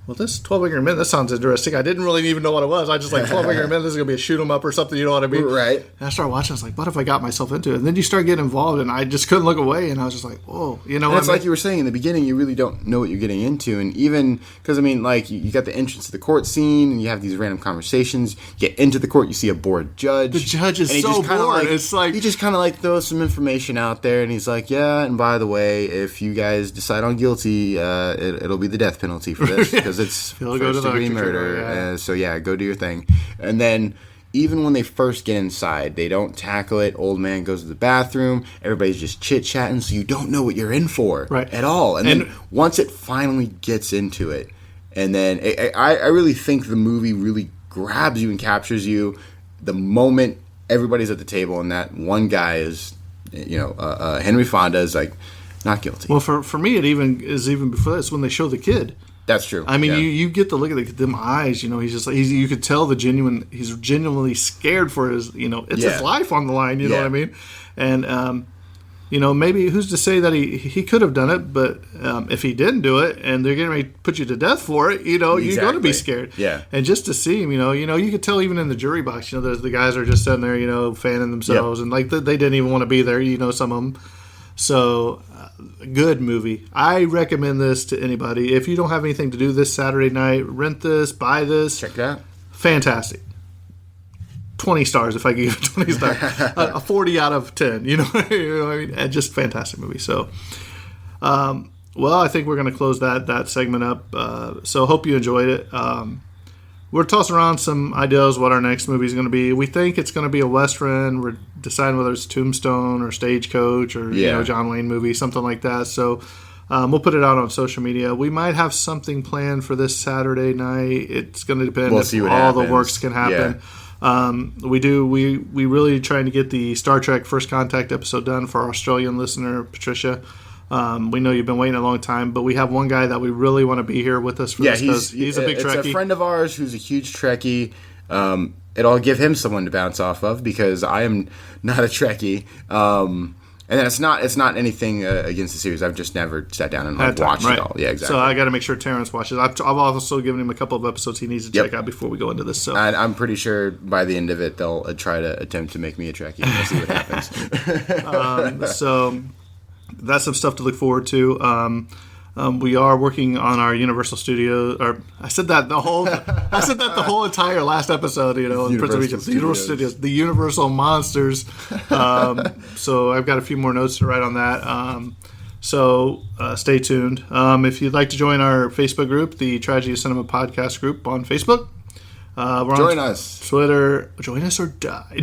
[SPEAKER 1] well, this 12 Angry Men, this sounds interesting. I didn't really even know what it was. I just 12 Angry Men, this is going to be a shoot 'em up or something, you know what I mean?
[SPEAKER 2] Right.
[SPEAKER 1] And I started watching, I was like, what if I got myself into it? And then you start getting involved, and I just couldn't look away, and I was just like, whoa.
[SPEAKER 2] And it's like you were saying in the beginning, you really don't know what you're getting into. And even, because, you got the entrance to the court scene, and you have these random conversations. You get into the court, you see a bored judge.
[SPEAKER 1] The judge is so bored.
[SPEAKER 2] It's like he just kind of throws some information out there, and he's like, yeah, and by the way, if you guys decide on guilty, it'll be the death penalty for this, because it's first-degree murder. So go do your thing. And then even when they first get inside, they don't tackle it. Old man goes to the bathroom. Everybody's just chit-chatting, so you don't know what you're in for at all. And then once it finally gets into it, and then I really think the movie really grabs you and captures you the moment everybody's at the table, and that one guy is, Henry Fonda is like, not guilty.
[SPEAKER 1] Well, for me, it even before this, when they show the kid.
[SPEAKER 2] That's true.
[SPEAKER 1] You get to look at them eyes. He's just you could tell he's genuinely scared for his, it's his life on the line. You know what I mean? And maybe who's to say that he could have done it, but if he didn't do it, and they're getting ready to put you to death for it, you're going to be scared.
[SPEAKER 2] Yeah.
[SPEAKER 1] And just to see him, you could tell even in the jury box, the guys are just sitting there, fanning themselves, and they didn't even want to be there. Some of them. So, good movie. I recommend this to anybody. If you don't have anything to do this Saturday night, rent this, buy this.
[SPEAKER 2] Check it out.
[SPEAKER 1] Fantastic. 20 stars if I could give it 20 stars. A 40 out of 10. You know what I mean? Just fantastic movie. So, I think we're going to close that segment up. So, hope you enjoyed it. We're tossing around some ideas what our next movie is going to be. We think it's going to be a Western. We're deciding whether it's Tombstone or Stagecoach or John Wayne movie, something like that. So we'll put it out on social media. We might have something planned for this Saturday night. It's going to depend if all the works can happen. Yeah. We really trying to get the Star Trek First Contact episode done for our Australian listener, Patricia. We know you've been waiting a long time, but we have one guy that we really want to be here with us for this because he's a big Trekkie. It's
[SPEAKER 2] a friend of ours who's a huge Trekkie. It'll give him someone to bounce off of because I am not a Trekkie. And it's not anything against the series. I've just never sat down and watched it all. Yeah, exactly.
[SPEAKER 1] So I got to make sure Terrence watches. I've also given him a couple of episodes he needs to check out before we go into this. So
[SPEAKER 2] and I'm pretty sure by the end of it, they'll try to attempt to make me a Trekkie. We'll see what happens.
[SPEAKER 1] So that's some stuff to look forward to. We are working on our Universal Studios. Or I said that the whole entire last episode.
[SPEAKER 2] Universal
[SPEAKER 1] Studios, the Universal Monsters. So I've got a few more notes to write on that. So stay tuned. If you'd like to join our Facebook group, the Tragedy of Cinema podcast group on Facebook, We're
[SPEAKER 2] Join
[SPEAKER 1] on
[SPEAKER 2] us.
[SPEAKER 1] Twitter. Join us or die.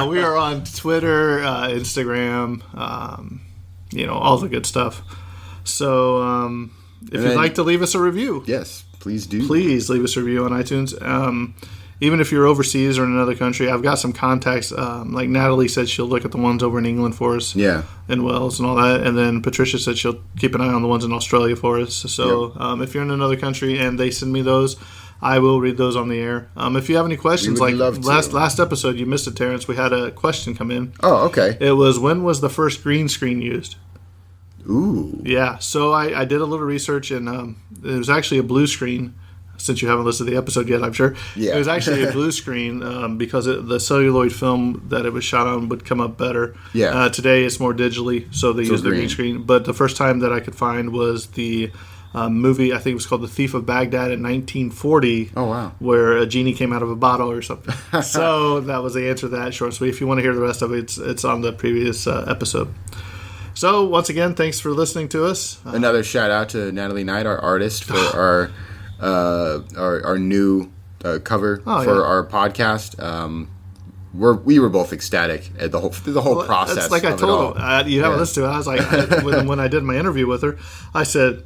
[SPEAKER 1] We are on Twitter, Instagram, all the good stuff. So if you'd like to leave us a review.
[SPEAKER 2] Yes, please do.
[SPEAKER 1] Please leave us a review on iTunes. Even if you're overseas or in another country, I've got some contacts. Like Natalie said she'll look at the ones over in England for us.
[SPEAKER 2] Yeah.
[SPEAKER 1] In Wales and all that. And then Patricia said she'll keep an eye on the ones in Australia for us. So if you're in another country and they send me those, I will read those on the air. If you have any questions, like last episode, you missed it, Terrence. We had a question come in.
[SPEAKER 2] Oh, okay.
[SPEAKER 1] It was, when was the first green screen used?
[SPEAKER 2] Ooh.
[SPEAKER 1] Yeah, so I did a little research, and it was actually a blue screen. Since you haven't listened to the episode yet, I'm sure.
[SPEAKER 2] Yeah.
[SPEAKER 1] It was actually a blue screen because the celluloid film that it was shot on would come up better.
[SPEAKER 2] Yeah.
[SPEAKER 1] Today it's more digitally, so they use the green screen. But the first time that I could find was the movie, I think it was called The Thief of Baghdad in 1940.
[SPEAKER 2] Oh, wow.
[SPEAKER 1] Where a genie came out of a bottle or something. So that was the answer to that, short and sweet. If you want to hear the rest of it, it's on the previous episode. So once again, thanks for listening to us.
[SPEAKER 2] Another shout out to Natalie Knight, our artist, for our new cover for our podcast. We were both ecstatic at the whole process.
[SPEAKER 1] It's like I told him, you haven't listened to it. I was like, when I did my interview with her, I said,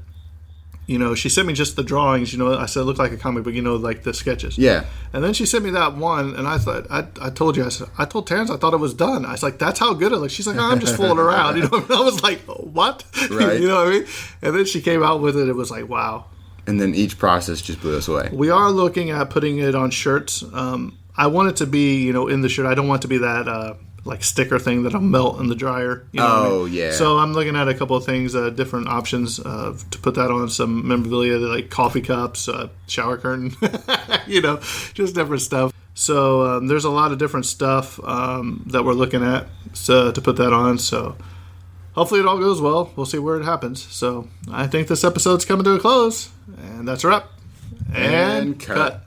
[SPEAKER 1] she sent me just the drawings. I said it looked like a comic book. Like the sketches.
[SPEAKER 2] Yeah. And
[SPEAKER 1] then she sent me that one, and I thought I told you. I told Terrence I thought it was done. I was like, that's how good it looks. She's like, I'm just fooling around. I was like, what?
[SPEAKER 2] Right.
[SPEAKER 1] You know what I mean? And then she came out with it. It was like, wow.
[SPEAKER 2] And then each process just blew us away.
[SPEAKER 1] We are looking at putting it on shirts. I want it to be, in the shirt. I don't want it to be that like sticker thing that'll melt in the dryer.
[SPEAKER 2] Yeah.
[SPEAKER 1] So I'm looking at a couple of things, different options to put that on. Some memorabilia, like coffee cups, shower curtain, just different stuff. So there's a lot of different stuff that we're looking at to put that on. So hopefully it all goes well. We'll see where it happens. So I think this episode's coming to a close. And that's a wrap. And cut.